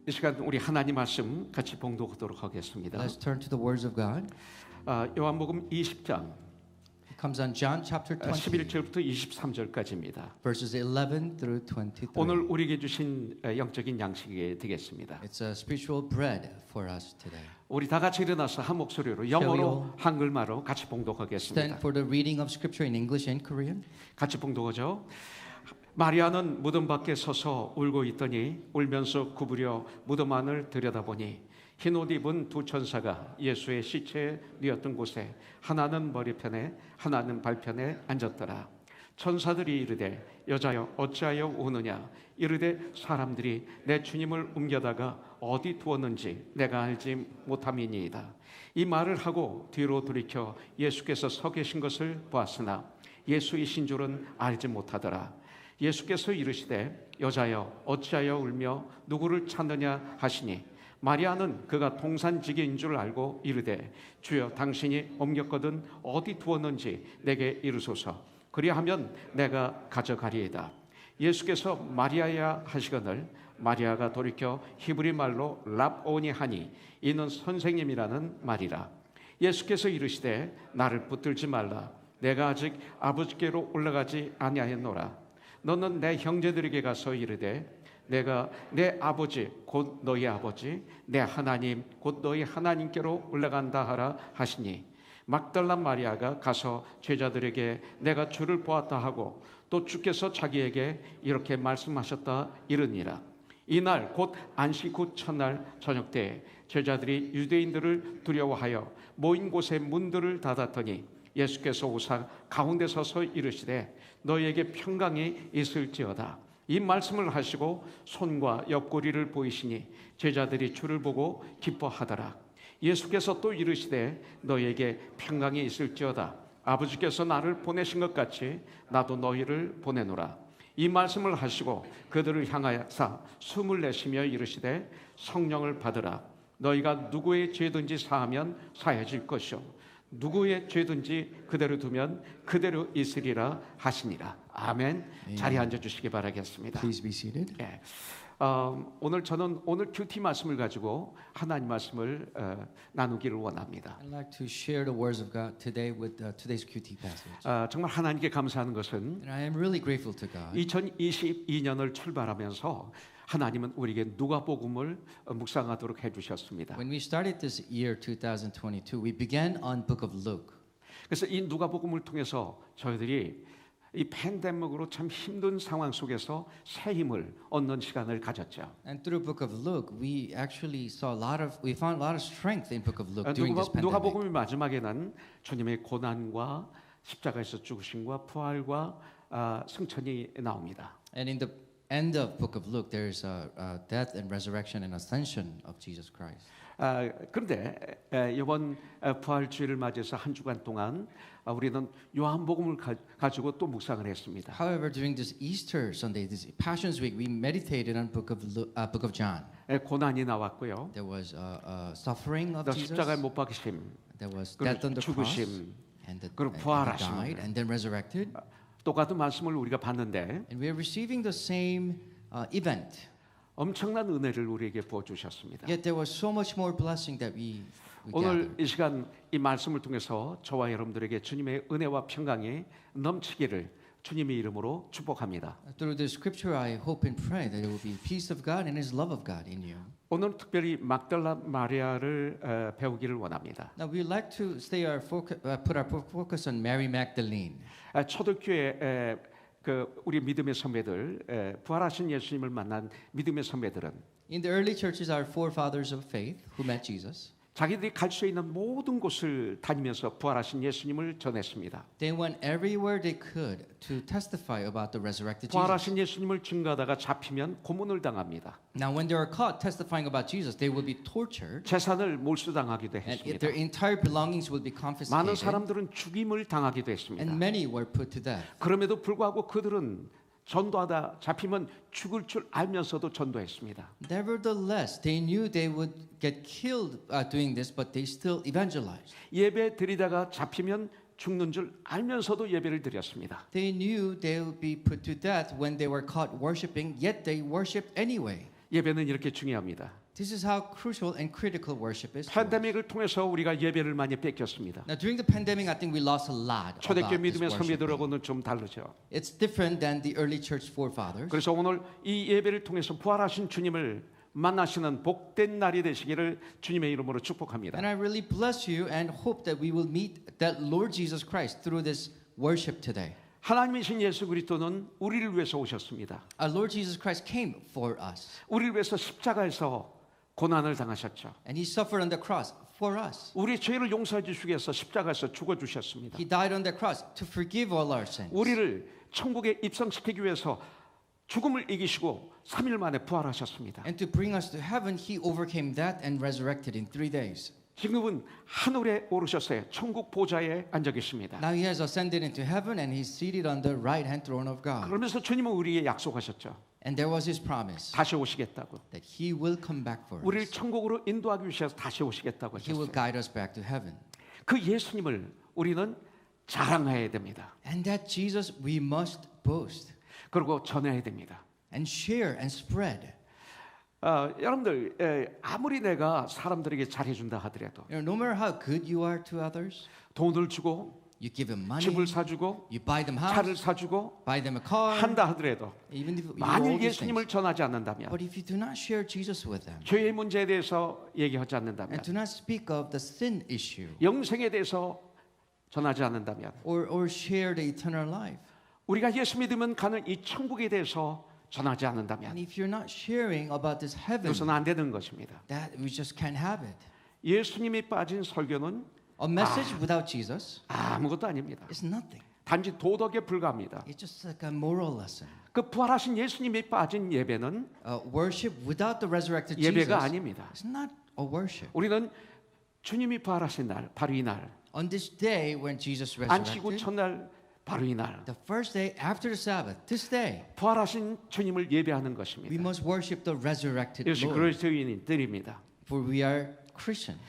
이 시간 우리 하나님 말씀 같이 봉독하도록 하겠습니다. Let's turn to the words of God. 요한복음 20장 It comes on John chapter 20, 11절부터 23절까지입니다. verses 11 through 23. 오늘 우리에게 주신 영적인 양식이 되겠습니다. It's a spiritual bread for us today. 우리 다 같이 일어나서 한 목소리로 영어로 한글말로 같이 봉독하겠습니다. Stand for the reading of scripture in English and Korean. 같이 봉독하죠. 마리아는 무덤 밖에 서서 울고 있더니 울면서 구부려 무덤 안을 들여다보니 흰 옷 입은 두 천사가 예수의 시체에 뉘었던 곳에 하나는 머리편에 하나는 발편에 앉았더라. 천사들이 이르되 여자여 어찌하여 우느냐 이르되 사람들이 내 주님을 옮겨다가 어디 두었는지 내가 알지 못함이니이다. 이 말을 하고 뒤로 돌이켜 예수께서 서 계신 것을 보았으나 예수이신 줄은 알지 못하더라. 예수께서 이르시되 여자여 어찌하여 울며 누구를 찾느냐 하시니 마리아는 그가 동산지기인 줄 알고 이르되 주여 당신이 옮겼거든 어디 두었는지 내게 이르소서 그리하면 내가 가져가리이다. 예수께서 마리아야 하시거늘 마리아가 돌이켜 히브리 말로 랍오니 하니 이는 선생님이라는 말이라. 예수께서 이르시되 나를 붙들지 말라. 내가 아직 아버지께로 올라가지 아니하였노라. 너는 내 형제들에게 가서 이르되 내가 내 아버지 곧 너희 아버지 내 하나님 곧 너희 하나님께로 올라간다 하라 하시니 막달라 마리아가 가서 제자들에게 내가 주를 보았다 하고 또 주께서 자기에게 이렇게 말씀하셨다 이르니라. 이날 곧 안식 후 첫날 저녁 때에 제자들이 유대인들을 두려워하여 모인 곳에 문들을 닫았더니 예수께서 오사 가운데 서서 이르시되 너희에게 평강이 있을지어다. 이 말씀을 하시고 손과 옆구리를 보이시니 제자들이 주를 보고 기뻐하더라. 예수께서 또 이르시되 너희에게 평강이 있을지어다. 아버지께서 나를 보내신 것 같이 나도 너희를 보내노라. 이 말씀을 하시고 그들을 향하여서 숨을 내쉬며 이르시되 성령을 받으라. 너희가 누구의 죄든지 사하면 사해질 것이요 누구의 죄든지 그대로 두면 그대로 있으리라 하시니라. 아멘. 자리에 앉아주시기 바라겠습니다. Please be seated. 예. 저는 오늘 큐티 말씀을 가지고 하나님 말씀을 나누기를 원합니다. I'd like to share the words of God today with today's QT passage. 정말 하나님께 감사하는 것은 And I am really grateful to God. 2022년을 출발하면서 하나님은 우리에게 누가복음을 묵상하도록 해주셨습니다. When we started this year 2022, we began on Book of Luke. 그래서 이 누가복음을 통해서 저희들이 이 팬데믹으로 참 힘든 상황 속에서 새 힘을 얻는 시간을 가졌죠. And through Book of Luke, we found a lot of strength in Book of Luke during this pandemic. 누가복음의 마지막에는 주님의 고난과 십자가에서 죽으심과 부활과 승천이 나옵니다. And in the end of Book of Luke, there is a death and resurrection and ascension of Jesus Christ. 그런데 이번 부활주일을 맞이해서 한 주간 동안 우리는 요한복음을 가지고 또 묵상을 했습니다. However, during this Easter Sunday, this Passions Week, we meditated on Book of John. 고난이 나왔고요. There was suffering of 또 Jesus. 십자가에 못 박히심, There was death on the cross, 죽으심, and 그리고 he 부활하심. died, and then resurrected. 똑같은 말씀을 우리가 봤는데 And we are receiving the same event. 엄청난 은혜를 우리에게 부어주셨습니다. Yet there was so much more blessing that we 오늘 gathered. 이 시간 이 말씀을 통해서 저와 여러분들에게 주님의 은혜와 평강이 넘치기를 주님의 이름으로 축복합니다. Through the scripture, I hope and pray that there will be peace of God and His love of God in you. 오늘 특별히 막달라 마리아를 배우기를 원합니다. Now we like to put our focus on Mary Magdalene. 초대교회 우리 믿음의 선배들 부활하신 예수님을 만난 믿음의 선배들은 In the early churches, our forefathers of faith who met Jesus, 자기들이 갈 수 있는 모든 곳을 다니면서 부활하신 예수님을 전했습니다. they went everywhere they could to testify about the resurrected Jesus. 부활하신 예수님을 증거하다가 잡히면 고문을 당합니다. Now, when they were caught testifying about Jesus, they will be tortured, 재산을 몰수당하기도 and 했습니다. their entire belongings will be 많은 confiscated, 사람들은 죽임을 당하기도 했습니다. and many were put to death. 그럼에도 불구하고 그들은 전도하다 잡히면 죽을 줄 알면서도 전도했습니다. Nevertheless, they knew they would get killed doing this, but they still evangelized. 예배 드리다가 잡히면 죽는 줄 알면서도 예배를 드렸습니다. They knew they would be put to death when they were caught worshiping, yet they worshipped anyway. 예배는 이렇게 중요합니다. This is how crucial and critical worship is. to us. 팬데믹을 통해서 우리가 예배를 많이 뺏겼습니다. Now during the pandemic, I think we lost a lot 초대교회 about this 믿음의 worship. 선배들하고는 좀 다르죠. It's different than the early church forefathers. 그래서 오늘 이 예배를 통해서 부활하신 주님을 만나시는 복된 날이 되시기를 주님의 이름으로 축복합니다. And I really bless you and hope that we will meet that Lord Jesus Christ through this worship today. 하나님이신 예수 그리스도는 우리를 위해서 오셨습니다. Our Lord Jesus Christ came for us. 우리를 위해서 십자가에서 고난을 당하셨죠. And He suffered on the cross for us. 우리의 죄를 용서해 주시기 위해서 십자가에서 죽어 주셨습니다. He died on the cross to forgive all our sins. 우리를 천국에 입성시키기 위해서 죽음을 이기시고 3일 만에 부활하셨습니다. And to bring us to heaven, He overcame that and resurrected in 3 days. 지금은 하늘에 오르셨어요. 천국 보좌에 앉아 계십니다. Now He has ascended into heaven and He's seated on the right hand throne of God. 그러면서 주님은 우리에게 약속하셨죠. And there was His promise 다시 오시겠다고. that He will come back for 우리를 us. 천국으로 인도하기 위해서 다시 오시겠다고 He will 하셨어요. guide us back to heaven. 그 예수님을 우리는 자랑해야 됩니다. And that Jesus we must boast 그리고 전해야 됩니다. and share and spread. 여러분들 아무리 내가 사람들에게 잘해준다 하더라도 You know, no matter how good you are to others, 돈을 주고 you give them money, 집을 사주고 you buy them 차를 house, 사주고 buy them a car, 한다 하더라도 even if you do all 만일 these 예수님을 things. 전하지 않는다면 But if you do not share Jesus with them 죄의 문제에 대해서 얘기하지 않는다면 and do not speak of the sin issue 영생에 대해서 전하지 않는다면 or share the eternal life, 우리가 예수 믿으면 가는 이 천국에 대해서 전하지 and 않는다면 if you're not sharing about this heaven, 그것은 안 되는 것입니다. that we just can't have it. 예수님이 빠진 설교는 A message without Jesus 아무것도 아닙니다. is nothing. 단지 도덕에 불과합니다. It's just like a moral lesson. 그 부활하신 예수님이 빠진 예배는 Worship without the resurrected 예배가 Jesus 아닙니다. is not a worship. 우리는 주님이 부활하신 날, 바로 이 날, On this day when Jesus 안식구 resurrected, 첫날, 바로 이 날, the first day after the Sabbath, this day, 부활하신 주님을 예배하는 we 것입니다. must worship the resurrected 이것이 Lord, 그리스도인들입니다. for we are Christians.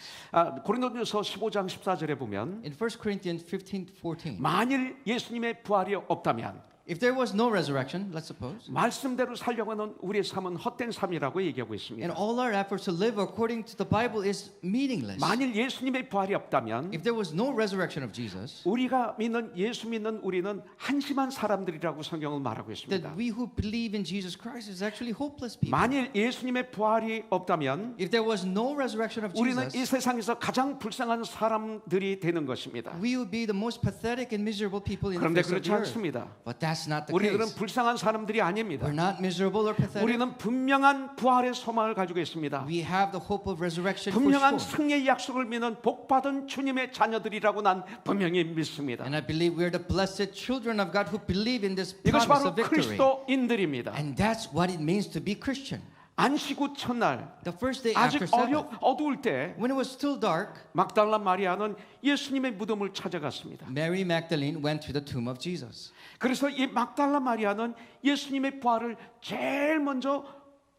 고린도전서 15장 14절에 보면 In 1 Corinthians 15:14, 만일 예수님의 부활이 없다면 if there was no resurrection, let's suppose, 말씀대로 살려고 하는 우리의 삶은 헛된 삶이라고 얘기하고 and 있습니다. all our efforts to live according to the Bible is meaningless. 만일 예수님의 부활이 없다면 If there was no resurrection of Jesus, 우리가 믿는 예수 믿는 우리는 한심한 사람들이라고 성경은 말하고 that 있습니다. we who believe in Jesus Christ is actually hopeless people. 만일 예수님의 부활이 없다면 If there was no resurrection of 우리는 이 Jesus, 세상에서 가장 불쌍한 사람들이 되는 것입니다. we would be the most pathetic and miserable people in the 그런데 face of 그렇지 the earth. 않습니다. But that's not the 우리들은 case. 불쌍한 사람들이 아닙니다. We're not miserable or pathetic. 우리는 분명한 부활의 소망을 가지고 있습니다. We have the hope of resurrection for 분명한 sure. 승리의 약속을 믿는 복받은 주님의 자녀들이라고 난 분명히 믿습니다. And I believe we're the blessed children of God who believe in this 이것이 promise 바로 of victory. 그리스도인들입니다. And that's what it means to be Christian. 안식구 첫날 The first day 아직 after Sabbath, 어두울 때 when it was still dark, 막달라 마리아는 예수님의 무덤을 찾아갔습니다. Mary Magdalene went to the tomb of Jesus. 그래서 이 막달라 마리아는 예수님의 부활을 제일 먼저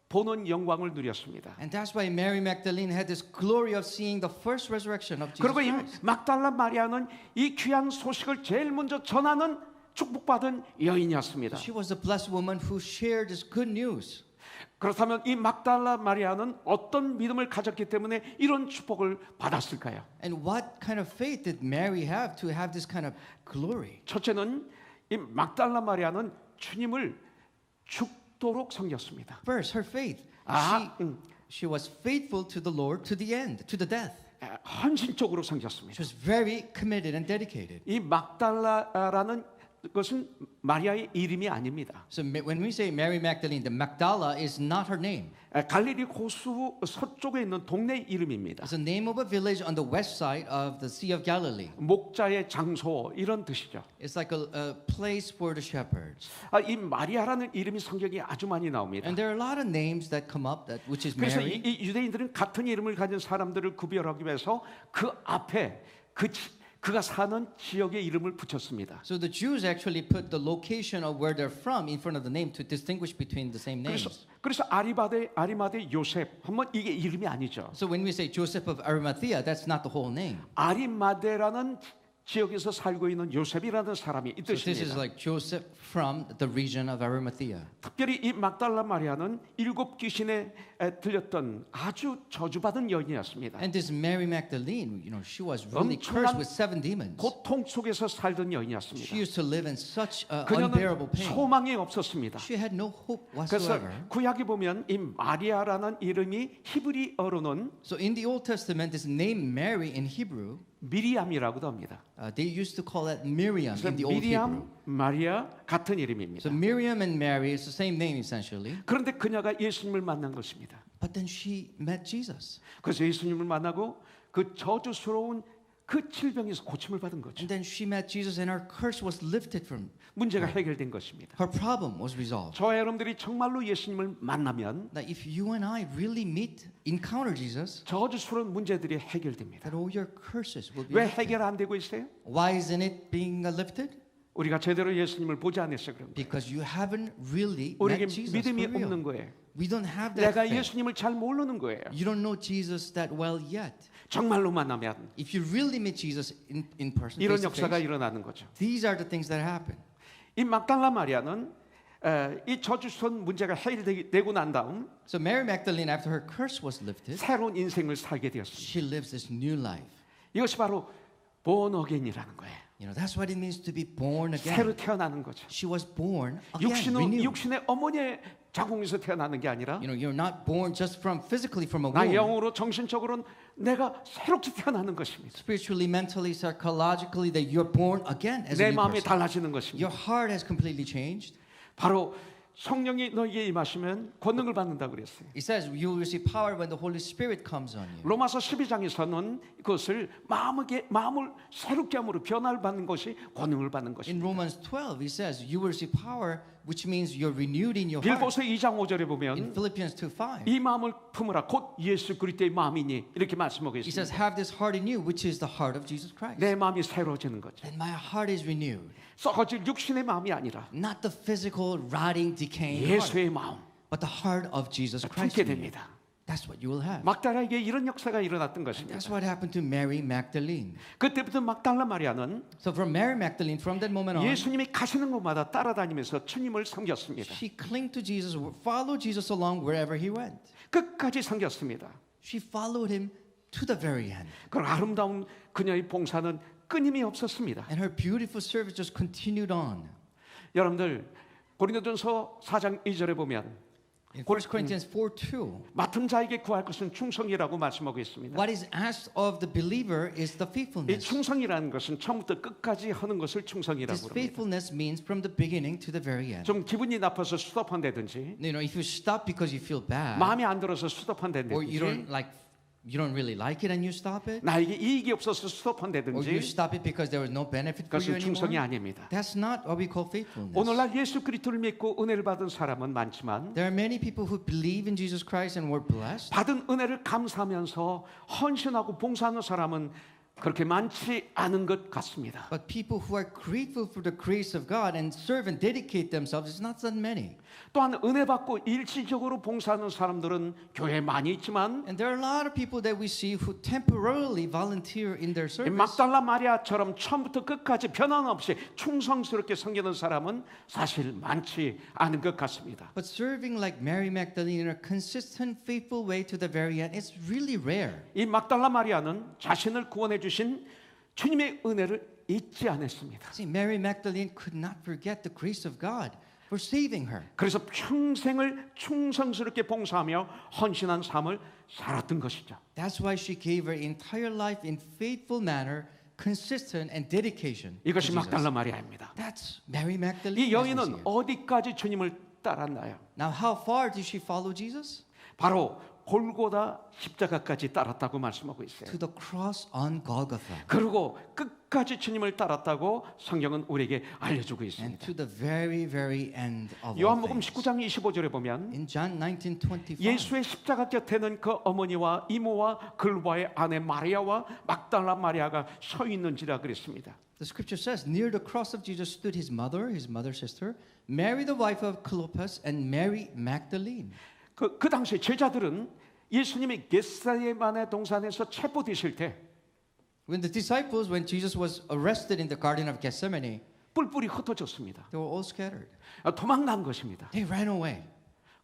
보는 영광을 누렸습니다. And that's why Mary Magdalene had this glory of seeing the first resurrection of Jesus 그리고 이 Christ. 막달라 마리아는 이 귀한 소식을 제일 먼저 전하는 축복받은 여인이었습니다. She was the blessed woman who shared this good news. 그렇다면 이 막달라 마리아는 어떤 믿음을 가졌기 때문에 이런 축복을 받았을까요? And what kind of faith did Mary have to have this kind of glory? 첫째는 이 막달라 마리아는 주님을 죽도록 섬겼습니다. First, her faith. 아, She was faithful to the Lord to the end, to the death. 헌신적으로 섬겼습니다. She was very committed and dedicated. 이 막달라라는 것은 마리아의 이름이 아닙니다. So when we say Mary Magdalene, the Magdala is not her name. 갈릴리 호수 서쪽에 있는 동네 이름입니다. It's the name of a village on the west side of the Sea of Galilee. 목자의 장소 이런 뜻이죠. It's like a place for the shepherds. 이 마리아라는 이름이 성경에 아주 많이 나옵니다. And there are a lot of names that come up, that which is 그래서 Mary. 이 유대인들은 같은 이름을 가진 사람들을 구별하기 위해서 그 앞에 그가 사는 지역의 이름을 붙였습니다. So the Jews actually put the location of where they're from in front of the name to distinguish between the same names. 그래서 아리마대 요셉 한번 이게 이름이 아니죠. So when we say Joseph of Arimathea, that's not the whole name. 아리마대라는 지역에서 살고 있는 요셉이라는 사람이 So this is 있듯입니다. like Joseph from the region of Arimathea. 특별히 이 막달라 마리아는 7 귀신에 들렸던 아주 저주받은 여인이었습니다. And this Mary Magdalene, she was really cursed with 7 demons. 고통 속에서 살던 She 여인이었습니다. used to live in such 그녀는 unbearable pain. 소망이 없었습니다. She had no hope 그래서 whatsoever. 구약에 보면 이 마리아라는 이름이 히브리어로는 So in the Old Testament, this name Mary in Hebrew, 미리암이라고도 합니다. they used to call it Miriam 그래서 in the Old Hebrew. 미리암, 마리아 같은 이름입니다. So Miriam and Mary is the same name essentially. 그런데 그녀가 예수님을 만난 것입니다. But then she met Jesus. 그래서 예수님을 만나고 그 저주스러운 그 질병에서 고침을 받은 거죠. And then she met Jesus and her curse was lifted from 문제가 해결된 것입니다. her problem was resolved. 저와 여러분들이 정말로 예수님을 만나면 That if you and I really encounter Jesus, 저주스러운 문제들이 해결됩니다. that all your curses will be 왜 lifted. 해결 안 되고 있어요? Why isn't it being lifted? 우리가 제대로 예수님을 보지 않았어요. 그런 거예요. Because you haven't really 우리에게 met Jesus 믿음이 for real. 없는 거예요. We don't have that 내가 faith. 예수님을 잘 모르는 거예요. You don't know Jesus that well yet. 정말로 만나면 If you really meet Jesus in person, 이런 face to 역사가 face, 일어나는 거죠. these are the things that happen. 이 막달라 마리아는 이 저주스러운 문제가 해결되고 난 다음 So Mary Magdalene, after her curse was lifted, 새로운 인생을 살게 되었습니다. she lives this new life. 이것이 바로 born again이라는 거예요. That's what it means to be born 새로 again. 태어나는 거죠. She was born again, 육신은 renewed. 육신의 어머니의 자궁에서 태어나는 게 아니라 You're not born just from physically from a 나 womb. 영으로 정신적으로는 내가 새롭게 태어나는 것입니다. Spiritually, mentally, psychologically, that you're born again as 내 a new 마음이 person. 달라지는 것입니다. Your heart has completely changed. 바로 성령이 너희에게 임하시면 권능을 받는다 그랬어요. It says you will receive power when the Holy Spirit comes on you. 로마서 12장에서는 그것을 마음을 새롭게 함으로 변화를 받는 것이 권능을 받는 In 것입니다. Romans 12, it says you will receive power, which means you're renewed in your heart. 빌보서 2장 5절에 In 보면 Philippians 2:5, 이 마음을 품으라 곧 예수 그리스도의 마음이니 이렇게 말씀하고 it says, 있습니다. "Have this heart in you, which is the heart of Jesus Christ." 내 마음이 새로워지는 거죠. And my heart is renewed, 썩어질 육신의 마음이 아니라 not the physical, rotting, decaying heart, 예수의 마음 but the heart of Jesus Christ. 품게 in you. 됩니다. That's what you will have. 막달라에게 이런 역사가 일어났던 것입니다. That's what happened to Mary Magdalene. 그때부터 막달라 마리아는 So from Mary Magdalene, from that moment on, 예수님이 가시는 곳마다 따라다니면서 주님을 섬겼습니다. she clung to Jesus, followed Jesus along wherever he went. 끝까지 섬겼습니다. She followed him to the very end. 그 아름다운 그녀의 봉사는 끊임이 없었습니다. And her beautiful service just continued on. 여러분들 고린도전서 4장 2절에 보면 In 1 Corinthians 4:2, 맡은 자에게 구할 것은 충성이라고 말씀하고 있습니다. what is asked of the believer is the 이 faithfulness. 충성이라는 것은 처음부터 끝까지 하는 것을 충성이라고 This 합니다. faithfulness means from the beginning to the very end. 좀 기분이 나빠서 수답한다든지 If you stop because you feel bad, 마음에 안 들어서 or you 수답한다든지 don't really like it and you stop it, 나에게 이익이 없어서 or you 수답한다든지 stop it because there was no benefit for you 그것은 충성이 anymore, 아닙니다. that's not what we call faithfulness. 오늘날 예수 그리스도를 믿고 은혜를 받은 사람은 많지만 There are many people who believe in Jesus Christ and were blessed, 받은 은혜를 감사하면서 헌신하고 봉사하는 사람은 그렇게 많지 않은 것 같습니다. but people who are grateful for the grace of God and serve and dedicate themselves is not that many. 또한 은혜 받고 일시적으로 봉사하는 사람들은 교회에 많이 있지만 And there are a lot of people that we see who temporarily volunteer in their 이 service. 막달라 마리아처럼 처음부터 끝까지 변함없이 충성스럽게 섬기는 사람은 사실 많지 않은 것 같습니다. But serving like Mary Magdalene in a consistent, faithful way to the very end is really rare. 이 막달라 마리아는 자신을 구원해 주신 주님의 은혜를 잊지 않았습니다. See, Mary Magdalene could not forget the grace of God for saving her. 그래서 평생을 충성스럽게 봉사하며 헌신한 삶을 살았던 것이죠. That's why she gave her entire life in faithful manner, consistent and dedication to 이것이 Jesus. 막달라 마리아입니다. That's Mary Magdalene. 이 as we see 여인은 her. 어디까지 주님을 따랐나요? Now, how far did she follow Jesus? 바로 골고다 십자가까지 따랐다고 말씀하고 있어요. To the cross on Golgotha. 그리고 끝까지 주님을 따랐다고 성경은 우리에게 알려주고 And 있습니다. to the very, very end of all 요한복음 things. 19장 25절에 보면 In John 19:25, 예수의 십자가 곁에는 그 어머니와 이모와 글과의 아내 마리아와 막달라 마리아가 서 있는지라 그랬습니다. the scripture says, near the cross of Jesus stood his mother's sister, Mary the wife of Clopas, and Mary Magdalene. 그 당시에 제자들은 예수님이 겟세마네 동산에서 체포되실 때 When Jesus was arrested in the Garden of Gethsemane, 뿔뿔이 흩어졌습니다. they were all scattered. 도망간 것입니다. They ran away.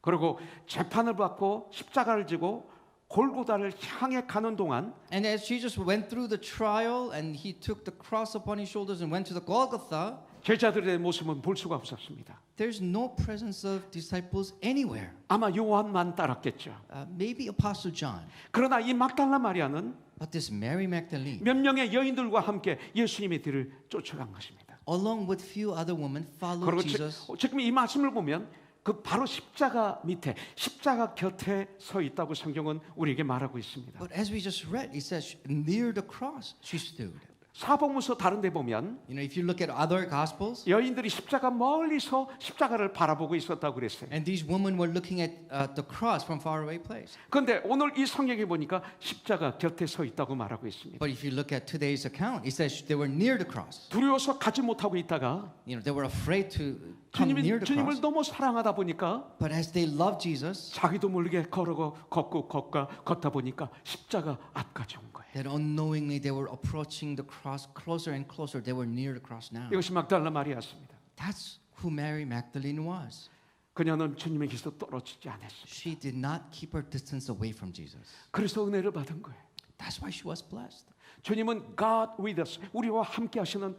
그리고 재판을 받고 십자가를 지고 골고다를 향해 가는 동안 And as Jesus went through the trial and he took the cross upon his shoulders and went to the Golgotha, 제자들의 모습은 볼 수가 없었습니다. there's no presence of disciples anywhere. 아마 요한만 따랐겠죠. Maybe Apostle John. 그러나 이 막달라 마리아는 But this Mary Magdalene, 몇 명의 여인들과 함께 예수님의 뒤를 쫓아간 것입니다. along with few other women, followed 그리고 Jesus. 지금 이 말씀을 보면 그 바로 십자가 밑에 십자가 곁에 서 있다고 성경은 우리에게 말하고 있습니다. But as we just read, it says near the cross she stood. 사복음서 다른 데 보면 You know, if you look at other gospels, 여인들이 십자가 멀리서 십자가를 바라보고 있었다고 그랬어요. and these women were looking at the cross from far away place. 그런데 오늘 이 성경에 보니까 십자가 곁에 서 있다고 말하고 있습니다. But if you look at today's account, it says they were near the cross. 두려워서 가지 못하고 있다가 You know, they were afraid to come near the 주님을 cross. 너무 사랑하다 보니까 But as they loved Jesus, 자기도 모르게 걷다 보니까 십자가 앞까지 온 거예요. that unknowingly they were approaching the cross closer and closer. They were near the cross now. 이것이 막달라 마리아였습니다. That's who Mary Magdalene was. 그녀는 주님에게서 떨어지지 않았습니다. She did not keep her distance away from Jesus. 그래서 은혜를 받은 거예요. That's why she was blessed. 주님은 God with us, 우리와 함께 하시는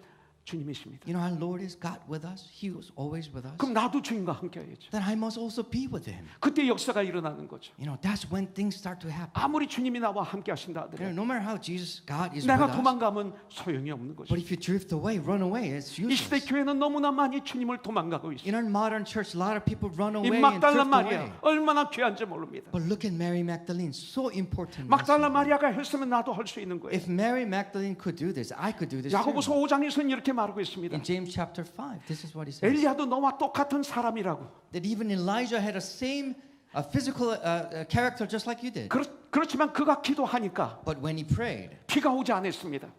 주님이십니다. You know, our Lord is God with us. He was always with us. 그럼 나도 주님과 함께 해야죠. Then I must also be with Him. 그때 역사가 일어나는 거죠. You know, that's when things start to happen. 아무리 주님이 나와 함께 하신다 You know, 하더라도 no matter how God is with 내가 us, 도망가면 소용이 없는 거죠. but if you drift away, run away, it's 이 시대 useless. 교회는 너무나 많이 주님을 도망가고 In 있어요. our modern church, a lot of people run 이 away and 막달라 drift away. 마리아 얼마나 귀한지 모릅니다. But look at Mary Magdalene, so important. 막달라 마리아가 했으면 나도 할 수 있는 거예요. If Mary Magdalene could do this, I could do this 야고보서 too. 5장에서는 이렇게 말하고 있습니다. In James chapter 5, this is what he says. 엘리야도 너와 똑같은 사람이라고. That even Elijah had a same physical character just like you did. 그렇지만 그가 기도하니까 But when he prayed, 비가 오지 않았습니다.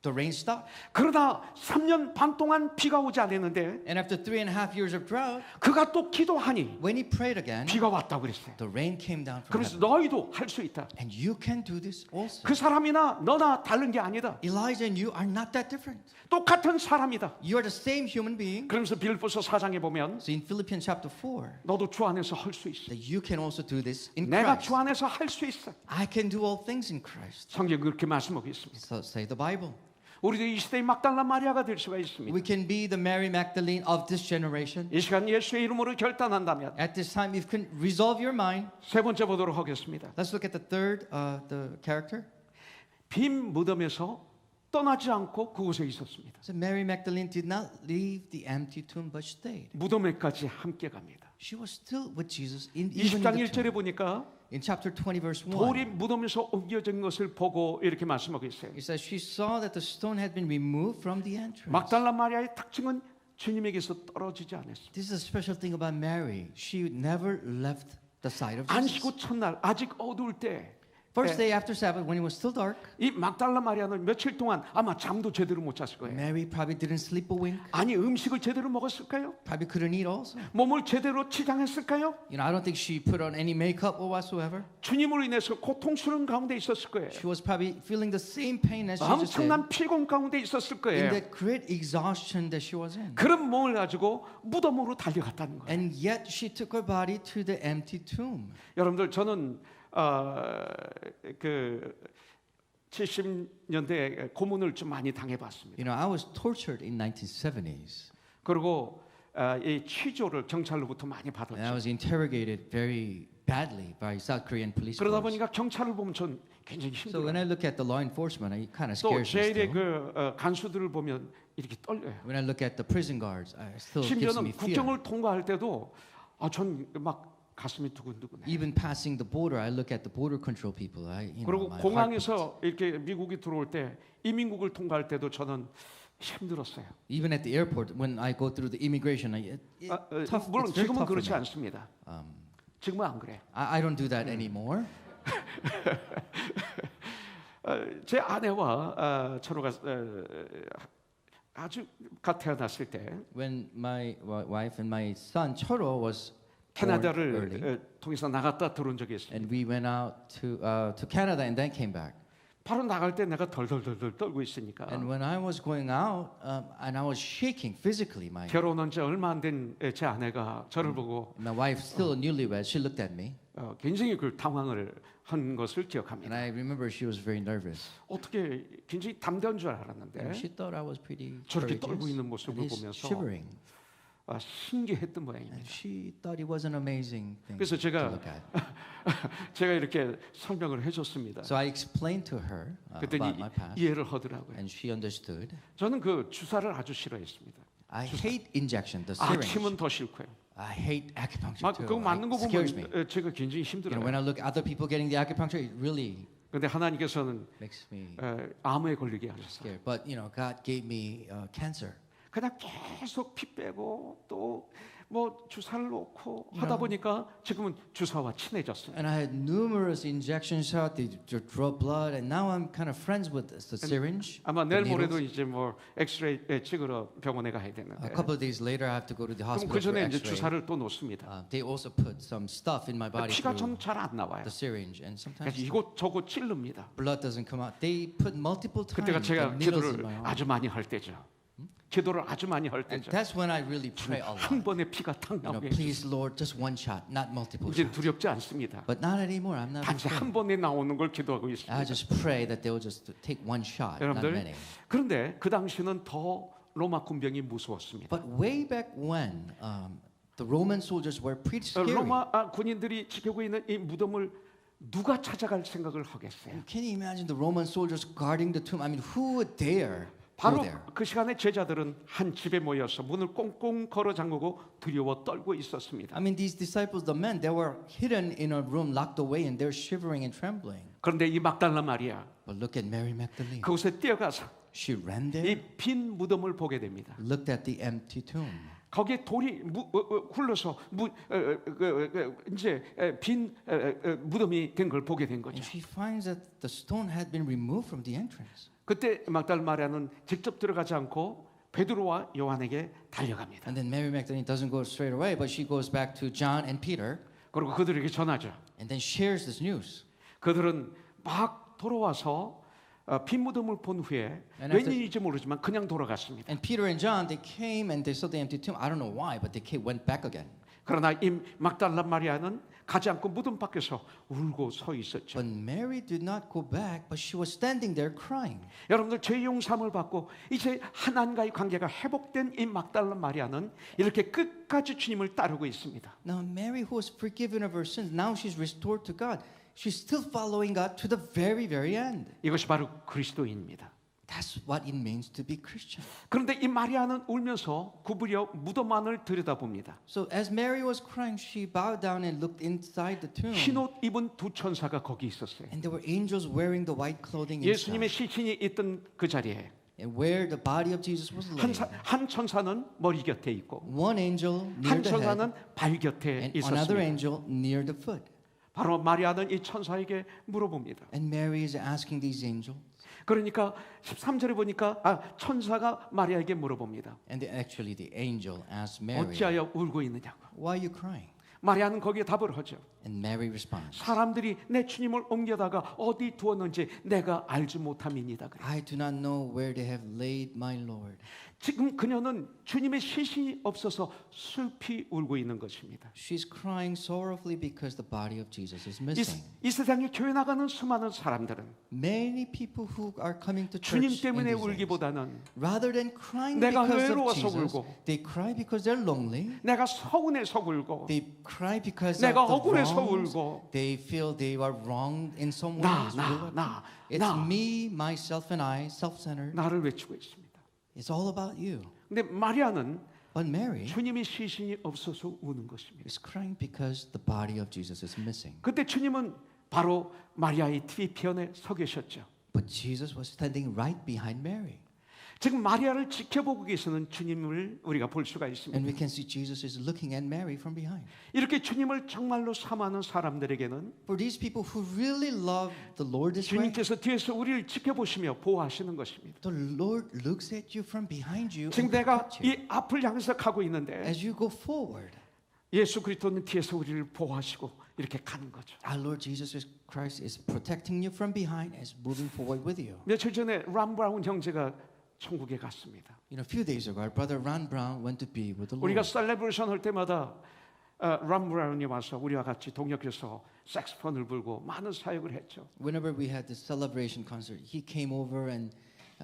the rain stopped. 그러다 3년 반 동안 비가 오지 않았는데 And after 3.5 years of drought, 그가 또 기도하니 when he prayed again, 비가 왔다고 그랬어요. the rain came down from 그래서 heaven. 너희도 할 수 있다. And you can do this also. 그 사람이나 너나 다른 게 아니다. Elijah and you are not that different. 똑같은 사람이다. You are the same human being. 그러면서 빌립보서 4장에 보면 So in Philippians chapter 4, 너도 주 안에서 할 수 있어. that you can also do this in 내가 Christ. 주 안에서 할 수 있어. I can do all things in Christ. 성경 그렇게 말씀하고 있습니다. So say the Bible. 우리도 이 시대의 막달라 마리아가 될 수가 있습니다. We can be the Mary Magdalene of this generation. 이 시간 예수의 이름으로 결단한다면 At this time, if you can resolve your mind, 세 번째 보도록 하겠습니다. let's look at the third, the character. 빈 무덤에서 떠나지 않고 그곳에 있었습니다. So Mary Magdalene did not leave the empty tomb, but stayed. 무덤에까지 함께 갑니다. She was still with Jesus even in 20장 the 1절에 tomb. 보니까 In chapter 20, verse 1, 돌이 무덤에서 옮겨진 것을 보고 이렇게 말씀하고 있어요. it says she saw that the stone had been removed from the entrance. 막달라 마리아의 특징은 주님에게서 떨어지지 않았습니다. This is a special thing about Mary. She never left the side of Jesus. 안식구 첫날 아직 어두울 때 First day after Sabbath, when it was still dark, 이 막달라 마리아는 며칠 동안 아마 잠도 제대로 못 잤을 거예요. Mary probably didn't sleep a wink. 아니 음식을 제대로 먹었을까요? Probably couldn't eat also. 몸을 제대로 치장했을까요? You know, I don't think she put on any makeup or whatsoever. 주님으로 인해서 고통스러운 가운데 있었을 거예요. She was probably feeling the same pain as Jesus did. 엄청난 피곤 가운데 있었을 In 거예요. that great exhaustion that she was in. 그런 몸을 가지고 무덤으로 달려갔다는 거예요. And yet she took her body to the empty tomb. 여러분들 저는 그 70년대 고문을 좀 많이 당해봤습니다. You know, I was tortured in 1970s. 그리고 이 취조를 경찰로부터 많이 And I 받았죠. was interrogated very badly by South Korean police 그러다 force. 보니까 경찰을 보면 전 굉장히 So when 힘들어요. I look at the law enforcement, it kind of 또 scares me 제일의 still. 그 간수들을 보면 이렇게 떨려요. When I look at the prison guards, it still gives me 심지어는 fear. 국경을 통과할 때도 전 막 가슴이 두근두근해. Even passing the border, I look at the border control people. 그리고 my heart 공항에서 이렇게 미국이 들어올 때 이민국을 통과할 때도 저는 힘들었어요. even at the airport when I go through the immigration, tough. 물론 It's very 지금은 tough for 그렇지 me. 않습니다. 지금은 안 그래. I don't do that anymore. 제 아내와 철호가 아주 갓 태어났을 때 When my wife and my son Choro was born early, 캐나다를 통해서 나갔다 들어온 적이 있습니다. and we went out to Canada and then came back. 바로 나갈 때 내가 덜덜덜덜 떨고 있으니까 And when I was going out, and I was shaking physically, 결혼한 지 얼마 안 된 제 아내가 저를 보고 my wife, still a newlywed, she looked at me, 굉장히 그 당황을 한 것을 and 기억합니다. I remember she was very nervous. 어떻게 굉장히 담대한 줄 And 알았는데 she thought I was pretty 저렇게 courageous. 떨고 있는 And 모습을 he's 보면서 shivering. 신기했던 And 모양입니다. she thought it was an amazing thing 그래서 to 제가 look at. 제가 이렇게 설명을 해줬습니다. So I explained to her 그랬더니 about my past, 이해를 하더라고요. and she understood. 저는 그 주사를 아주 싫어했습니다. I hate injection, the syringe. 아침은 더 싫고요. I hate acupuncture 막 too. 그거 맞는 거 It scares 보면 me. 제가 굉장히 You know, when 힘들어요. I look at other people getting the acupuncture, it really 근데 하나님께서는 makes me 암에 걸리게 하셨어요. scared. But you know, God gave me cancer. 그냥 계속 피 빼고 또 뭐 주사를 놓고 하다 보니까 지금은 주사와 친해졌어요. And I had numerous injections out. They draw blood, and now I'm kind of friends with the syringe. 아마 the 내일 모레도 needles. 이제 뭐 엑스레이 찍으러 병원에 가야 되는데 A couple of days later, I have to go to the 그럼 hospital 그 for 전에 이제 X-ray. 주사를 또 놓습니다. They also put some stuff in my body 피가 through 좀 잘 안 나와요. the syringe, and sometimes 그래서 이곳 저곳 찌릅니다. blood doesn't come out. They put multiple 그때가 times 제가 the needles in 기도를 my arm. 아주 많이 할 때죠. 기도를 아주 많이 할 And 때죠. that's when I really pray a 한 lot. 번에 피가 탁 You know, 나오게 please, Lord, just one shot, not multiple 이제 shots. 두렵지 않습니다. But not anymore. I'm not 단지 afraid. 한 번에 나오는 걸 기도하고 있습니다. I just pray that they will just take one shot, not 여러분들 many. 그런데 그 당시는 더 로마 군병이 무서웠습니다. But way back when, the Roman soldiers were pretty scary. 로마 군인들이 지키고 있는 이 무덤을 누가 찾아갈 생각을 하겠어요? Can you imagine the Roman soldiers guarding the tomb? I mean, who would dare go 바로 there? 그 시간에 제자들은 한 집에 모여서 문을 꽁꽁 걸어 잠그고 두려워 떨고 있었습니다. I mean, these disciples, the men, they were hidden in a room, locked away, and they're shivering and trembling. 그런데 이 막달라 마리아 But look at Mary Magdalene. 그곳에 뛰어가서 She ran 이 there, 빈 무덤을 보게 됩니다. looked at the empty tomb. 거기에 돌이 굴러서 이제 빈 무덤이 된 걸 보게 된 And 거죠. she finds that the stone had been removed from the entrance. 그때 막달라 마리아는 직접 들어가지 않고 베드로와 요한에게 달려갑니다. And then Mary Magdalene doesn't go straight away, but she goes back to John and Peter 그리고 그들에게 전하죠. and then shares this news. 그들은 막 돌아와서 빈 무덤을 본 후에 And after- 웬일인지 모르지만 그냥 돌아갔습니다. And Peter and John, they came and they saw the empty tomb. I don't know why, but they went back again. 그러나 이 막달라 마리아는 가지 않고 무덤 밖에서 울고 서 있었죠. But Mary did not go back, but she was standing there crying. 여러분들 죄 용서함을 받고 이제 하나님과의 관계가 회복된 이 막달라 마리아는 이렇게 끝까지 주님을 따르고 있습니다. Now Mary, who was forgiven of her sins, now she's restored to God. She's still following God to the very, very end. 이것이 바로 그리스도인입니다. That's what it means to be Christian. 그런데 이 마리아는 울면서 구부려 무덤 안을 들여다봅니다. So as Mary was crying, she bowed down and looked inside the tomb. 흰옷 입은 두 천사가 거기 있었어요. And there were angels wearing the white clothing 예수님의 inside. 시신이 있던 그 자리에 And where the body of Jesus was laying. 한 천사는 머리 곁에 있고 One angel near 한 the head 천사는 발 곁에 and another 있었습니다. angel near the foot. 바로 마리아는 이 천사에게 물어봅니다. And Mary is asking these angels. 그러니까 13절에 보니까 천사가 마리아에게 물어봅니다. And actually the angel asked Mary, 어찌하여 울고 있느냐고. why are you crying? 마리아는 거기에 답을 하죠. And Mary responds, 사람들이 내 주님을 옮겨다가 어디 두었는지 내가 알지 못함이니이다. 그래요. I do not know where they have laid my Lord. 지금 그녀는 주님의 시신이 없어서 슬피 울고 있는 것입니다. She's crying sorrowfully because the body of Jesus is missing. 이 세상에 교회 나가는 수많은 사람들은 Many people who are coming to 주님 church in 때문에 these days, 울기보다는 rather than crying 내가 because of 외로워서 Jesus, 울고, they cry because they're lonely. 내가 서운해서 울고 They cry because 내가 of the 억울해서 wrongs. 울고 They feel they are wronged in some 나, ways. 나, It's 나. me, myself, and I, self-centered. 나를 외치고 있습니다. It's all about you. 근데 마리아는 But Mary 주님의 시신이 없어서 우는 것입니다. is crying because the body of Jesus is missing. 그때 주님은 바로 마리아의 뒤편에 서 계셨죠. But Jesus was standing right behind Mary. 지금 마리아를 지켜보고 계시는 주님을 우리가 볼 수가 있습니다. And we can see Jesus is looking at Mary from behind. 이렇게 주님을 정말로 사모하는 사람들에게는 For these people who really love the Lord this way, 주님께서 뒤에서 우리를 지켜보시며 보호하시는 것입니다. the Lord looks at you from behind you 지금 and 내가 protects you. 이 앞을 향해서 가고 있는데 As you go forward, 예수 그리스도는 뒤에서 우리를 보호하시고 이렇게 가는 거죠. Our Lord Jesus Christ is protecting you from behind, is moving forward with you. 며칠 전에 람 브라운 형제가 천국에 갔습니다. You know, a few days ago, our brother Ron Brown went to be with the 우리가 Lord. 셀레브레이션 할 때마다 람 브라운이 와서 우리와 같이 동역해서 색스폰을 불고 많은 사역을 했죠. Whenever we had this celebration concert, he came over and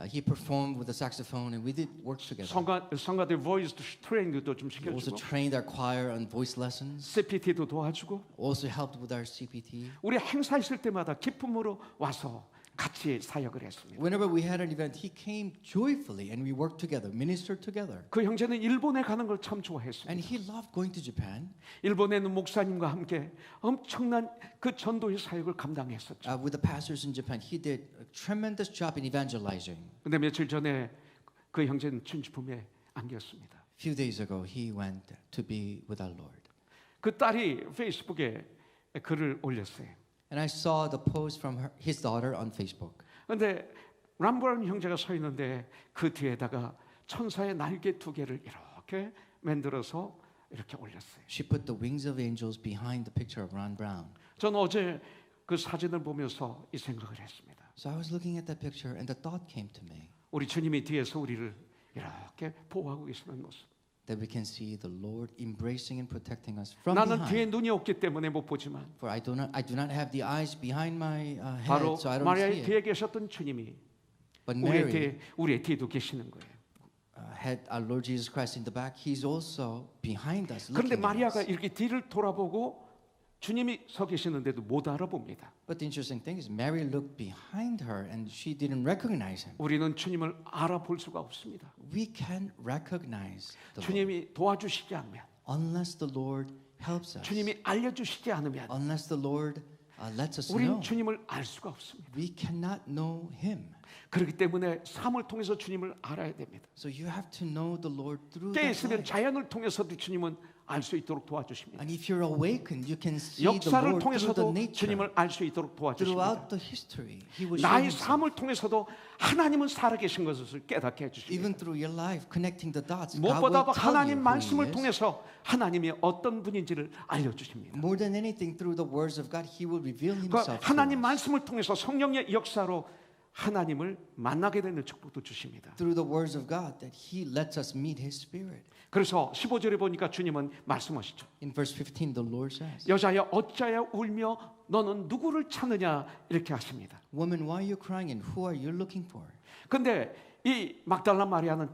he performed with the saxophone, and we did work together. 성가대 보이스 트레이닝도 좀 He also 시켜주고 trained our choir on voice lessons, CPT도 도와주고 also helped with our CPT. 우리 행사 있을 때마다 기쁨으로 와서 같이 사역을 했습니다. Whenever we had an event, he came joyfully, and we worked together, ministered together. 그 형제는 일본에 가는 걸 참 좋아했습니다. And he loved going to Japan. 일본에 있는 목사님과 함께 엄청난 그 전도의 사역을 감당했었죠. With the pastors in Japan, he did a tremendous job in evangelizing. 근데 며칠 전에 그 형제는 춘지품에 안겼습니다. A few days ago, he went to be with our Lord. 그 딸이 페이스북에 글을 올렸어요. And I saw the post from his daughter on Facebook. 그런데 람브라운 형제가 서 있는데 그 뒤에다가 천사의 날개 두 개를 이렇게 만들어서 이렇게 올렸어요. She put the wings of angels behind the picture of Ron Brown. 저는 어제 그 사진을 보면서 이 생각을 했습니다. So I was looking at that picture, and the thought came to me 우리 주님이 뒤에서 우리를 이렇게 보호하고 계시는 모습. that we can see the Lord embracing and protecting us from 나는 뒤에 behind. 눈이 없기 때문에 못 보지만 For I do not have the eyes behind my 바로 head, so I don't see 마리아의 it. 뒤에 계셨던 주님이 But 우리의 뒤에도 계시는 거예요. had our Lord Jesus Christ in the back. He's also behind us, 그런데 looking at 마리아가 us. 이렇게 뒤를 돌아보고 주님이 서 계시는데도 못 알아봅니다. But the interesting thing is, Mary looked behind her, and she didn't recognize him. 우리는 주님을 알아볼 수가 없습니다. We can recognize the Lord 주님이 도와주시지 않으면, unless the Lord helps us. 주님이 알려주시지 않으면 Unless the Lord lets us 우린 know. 주님을 알 수가 없습니다. We cannot know him. 그렇기 때문에 삶을 통해서 주님을 알아야 됩니다. So you have to know the Lord through 때에 that 있으면 life. 자연을 통해서도 주님은 알 수 있도록 도와주십니다. And if you're awakened, you can see the 역사를 Lord through the 통해서도 nature. 주님을 알 수 있도록 도와주십니다. Throughout the history, He will show 나의 Himself. 삶을 통해서도 하나님은 살아계신 것을 깨닫게 해주십니다. Even through your life, connecting the dots, God 무엇보다 will tell you 하나님 who He 말씀을 is. 통해서 하나님이 어떤 분인지를 알려주십니다. More than anything, through the words of God, He will reveal 그러니까 Himself. 하나님 to us. 말씀을 통해서 성령의 역사로 하나님을 만나게 되는 축복도 주십니다. Through the words of God, that He lets us meet His Spirit. 그래서 15절에 보니까 주님은 말씀하시죠. In verse 15, the Lord says, 여자여 어찌하여 울며 너는 누구를 찾느냐 이렇게 하십니다. "Woman, why are you crying, and who are you looking for?" 근데 이 막달라 마리아는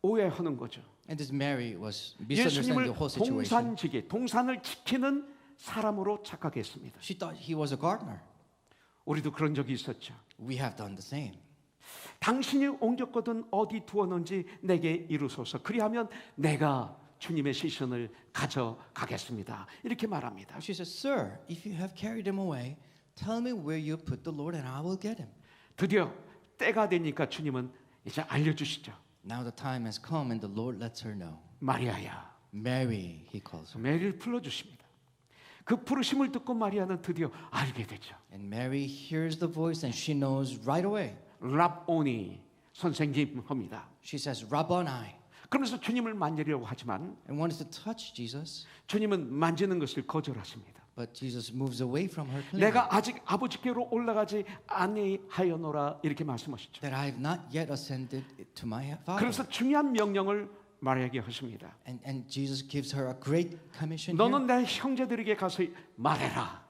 오해하는 거죠. And this Mary was misunderstanding 예수님을 the whole situation. 동산지기, 동산을 지키는 사람으로 착각했습니다. She thought He was a gardener. 우리도 그런 적이 있었죠. We have done the same. 당신이 옮겼거든 어디 두었는지 내게 이루소서. 그리하면 내가 주님의 시선을 가져가겠습니다. 이렇게 말합니다. She says, "Sir, if you have carried him away, tell me where you put the Lord, and I will get him." 드디어 때가 되니까 주님은 이제 알려주시죠. Now the time has come, and the Lord lets her know. 마리아야. Mary, He calls her. 메리를 불러주십니다. 그 부르심을 듣고 마리아는 드디어 알게 되죠. And Mary hears the voice, and she knows right away. 랍오니 선생님 합니다. She says, "Rabboni," 그러면서 주님을 만지려고 하지만 and wanted to touch Jesus, 주님은 만지는 것을 거절하십니다. but Jesus moves away from her. Clearly. 내가 아직 아버지께로 올라가지 아니하여노라 이렇게 말씀하시죠. That I have not yet ascended to my Father. 그래서 중요한 명령을 마리아에게 하십니다. And Jesus gives her a great commission here. 너는 내 형제들에게 가서 말해라.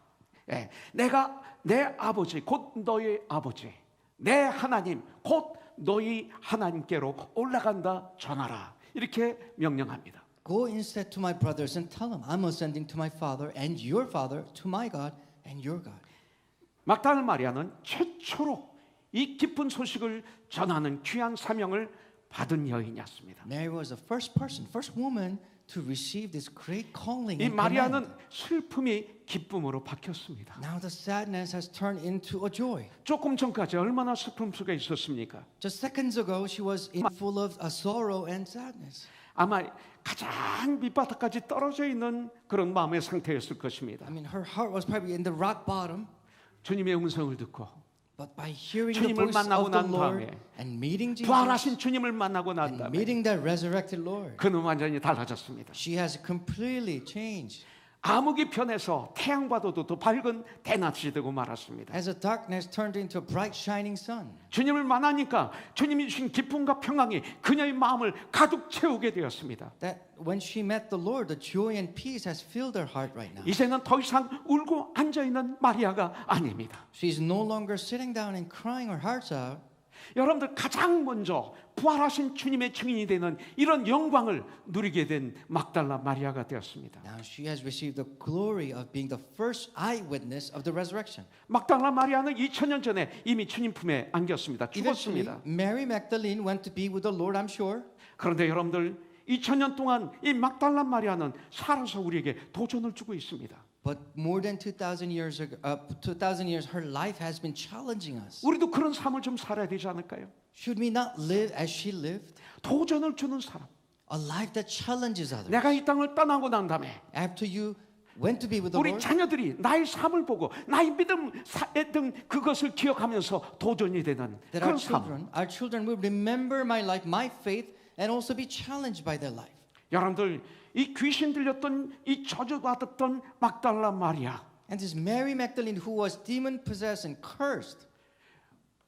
예, 내가 내 아버지 곧 너의 아버지 내 하나님 곧 너희 하나님께로 올라간다 전하라. 이렇게 명령합니다. Go instead to my brothers and tell them, I'm ascending to my Father and your Father, to my God and your God. 막달라 마리아는 최초로 이 기쁜 소식을 전하는 귀한 사명을 받은 여인이었습니다. Mary was the first person, first woman to receive this great calling. 이 and 마리아는 command. 슬픔이 기쁨으로 바뀌었습니다. Now the sadness has turned into a joy. 조금 전까지 얼마나 슬픔 속에 있었습니까? Just seconds ago, she was full of sorrow and sadness. 아마 가장 밑바닥까지 떨어져 있는 그런 마음의 상태였을 것입니다. I mean, her heart was probably in the rock bottom. 주님의 음성을 듣고 But by hearing the 주님을 voice 만나고 of the 난 Lord 다음에 and meeting Jesus 부활하신 주님을 만나고 난 and 다음에 meeting that resurrected Lord, 그는 완전히 달라졌습니다. she has completely changed. 암흑이 변해서 태양과도 더 밝은 대낮이 되고 말았습니다. As the darkness turned into a bright shining sun. 주님을 만나니까 주님이 주신 기쁨과 평강이 그녀의 마음을 가득 채우게 되었습니다. That when she met the Lord, the joy and peace has filled her heart right now. 이제는 더 이상 울고 앉아있는 마리아가 아닙니다. She's no longer sitting down and crying her heart out. 여러분들 가장 먼저 부활하신 주님의 증인이 되는 이런 영광을 누리게 된 막달라 마리아가 되었습니다. Now she has received the glory of being the first eyewitness of the resurrection. 막달라 마리아는 2000년 전에 이미 주님 품에 안겼습니다. Eventually, 죽었습니다. Mary Magdalene went to be with the Lord, I'm sure. 그런데 여러분들 2000년 동안 이 막달라 마리아는 살아서 우리에게 도전을 주고 있습니다. But more than 2,000 years ago, 2,000 years, her life has been challenging us. 우리도 그런 삶을 좀 살아야 되지 않을까요? Should we not live as she lived? 도전을 주는 사람. A life that challenges others. 내가 이 땅을 떠나고 난 다음에 After you went to be with the 우리 Lord, 자녀들이 나의 삶을 보고 나의 믿음 등 그것을 기억하면서 도전이 되는 that 그런 삶. our children will remember my life, my faith, and also be challenged by their life. 여러분들 이 귀신 들렸던 이 저주받았던 막달라 마리아 And this Mary Magdalene who was demon possessed and cursed,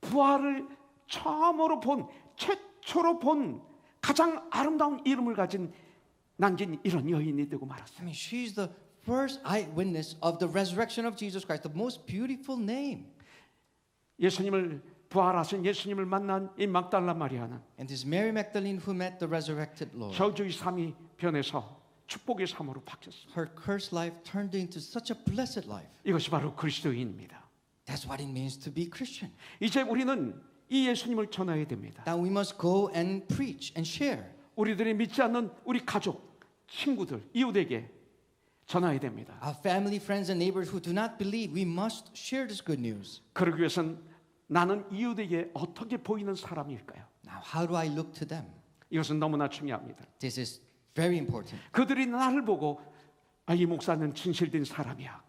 부활을 최초로 본 가장 아름다운 이름을 가진 남긴 이런 여인이 되고 말았어요. I mean, she's the first eyewitness of the resurrection of Jesus Christ, the most beautiful name. 예수님을 부활하신 예수님을 만난 이 막달라 마리아는 And this Mary Magdalene who met the resurrected Lord, 저주의 삶이 변해서 축복의 삶으로 바뀌었습니다. her cursed life turned into such a blessed life. 이것이 바로 그리스도인입니다. That's what it means to be Christian. 이제 우리는 이 예수님을 전해야 됩니다. Now we must go and preach and share. 우리들이 믿지 않는 우리 가족, 친구들, 이웃에게 전해야 됩니다. Our family, friends, and neighbors who do not believe, we must share this good news. 그러기 위해선 나는 이웃에게 어떻게 보이는 사람일까요? Now, how do I look to them? 이것은 너무나 중요합니다. This is very important. 그들이 나를 보고 이 목사는 진실된 사람이야.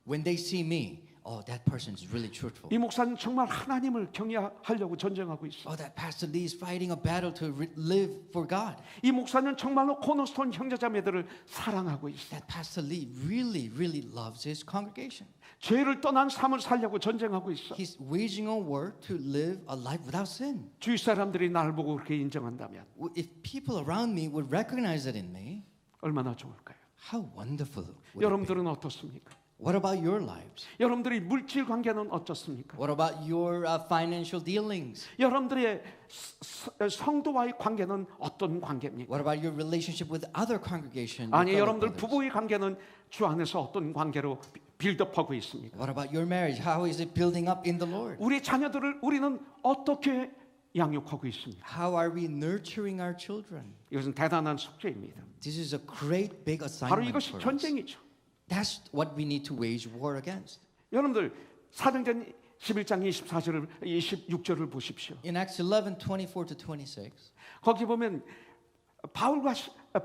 When they see me, oh, that person is really truthful. 이 목사는 정말 하나님을 경외하려고 전쟁하고 있어. Oh, that Pastor Lee is fighting a battle to live for God. 이 목사는 정말로 코너스톤 형제자매들을 사랑하고 있어. That Pastor Lee really, really loves his congregation. 죄를 떠난 삶을 살려고 전쟁하고 있어. He's waging a war to live a life without sin. 주위 사람들이 나를 보고 그렇게 인정한다면 If people around me would recognize it in me, 얼마나 좋을까요? how wonderful would it be? 여러분들은 어떻습니까? What about your lives? 여러분들의 물질 관계는 어떻습니까? What about your financial dealings? 여러분들의 성도와의 관계는 어떤 관계입니까? What about your relationship with other congregation? 아니 fellow 여러분들 brothers? 부부의 관계는 주 안에서 어떤 관계로 빌드업하고 있습니까? What about your marriage? How is it building up in the Lord? 우리 자녀들을 우리는 어떻게 양육하고 있습니까? How are we nurturing our children? 이것은 대단한 숙제입니다. This is a great big 바로 assignment 이것이 for us. 전쟁이죠. That's what we need to wage war against. 여러분들 사도행전 11장 24절을 26절을 보십시오. In Acts 11:24 to 26, 거기 보면 바울과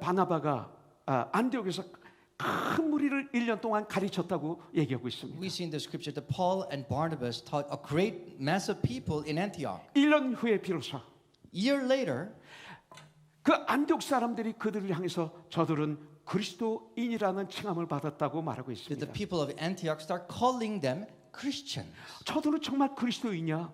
바나바가 안디옥에서 큰 무리를 1년 동안 가르쳤다고 얘기하고 있습니다. we see in the scripture that Paul and Barnabas taught a great mass of people in Antioch. 1년 후에 비로소 A year later, 그 안디옥 사람들이 그들을 향해서 저들은 그리스도인이라는 칭함을 받았다고 말하고 did 있습니다. the people of Antioch start calling them Christians? 저들은 정말 그리스도인이냐?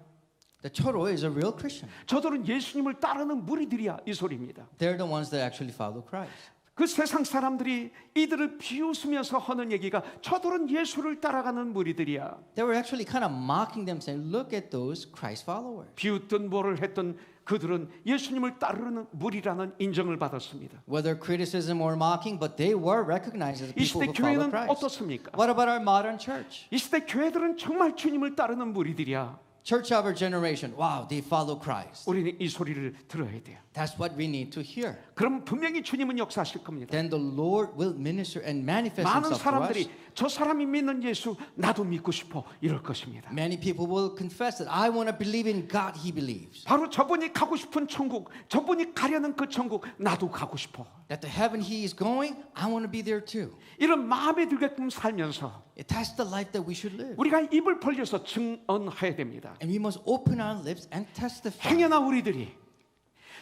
The Choro is a real Christian. 저들은 예수님을 따르는 무리들이야 이 소리입니다. They're the ones that actually follow Christ. 그 세상 사람들이 이들을 비웃으면서 하는 얘기가 저들은 예수를 따라가는 무리들이야. They were actually kind of mocking them, saying, "Look at those Christ followers." 비웃든 뭐를 했든 그들은 예수님을 따르는 무리라는 인정을 받았습니다. Whether criticism or mocking, but they were recognized as 이 people 시대 who follow 교회는 Christ. 어떻습니까? What about our modern church? 이 시대 교회들은 정말 주님을 따르는 무리들이야. Church of our generation, wow, they follow Christ. 우리는 이 소리를 들어야 돼요. That's what we need to hear. 그럼 분명히 주님은 역사하실 겁니다. Then the Lord will minister and manifest 많은 Himself to us. 사람들이 저 사람이 믿는 예수 나도 믿고 싶어 이럴 것입니다. Many people will confess that I want to believe in God he believes. 바로 저분이 가고 싶은 천국, 저분이 가려는 그 천국 나도 가고 싶어. That the heaven he is going, I want to be there too. 이런 마음에 들게끔 살면서 That's the life that we should live. 우리가 입을 벌려서 증언해야 됩니다. And we must open our lips and testify. 행여나 우리들이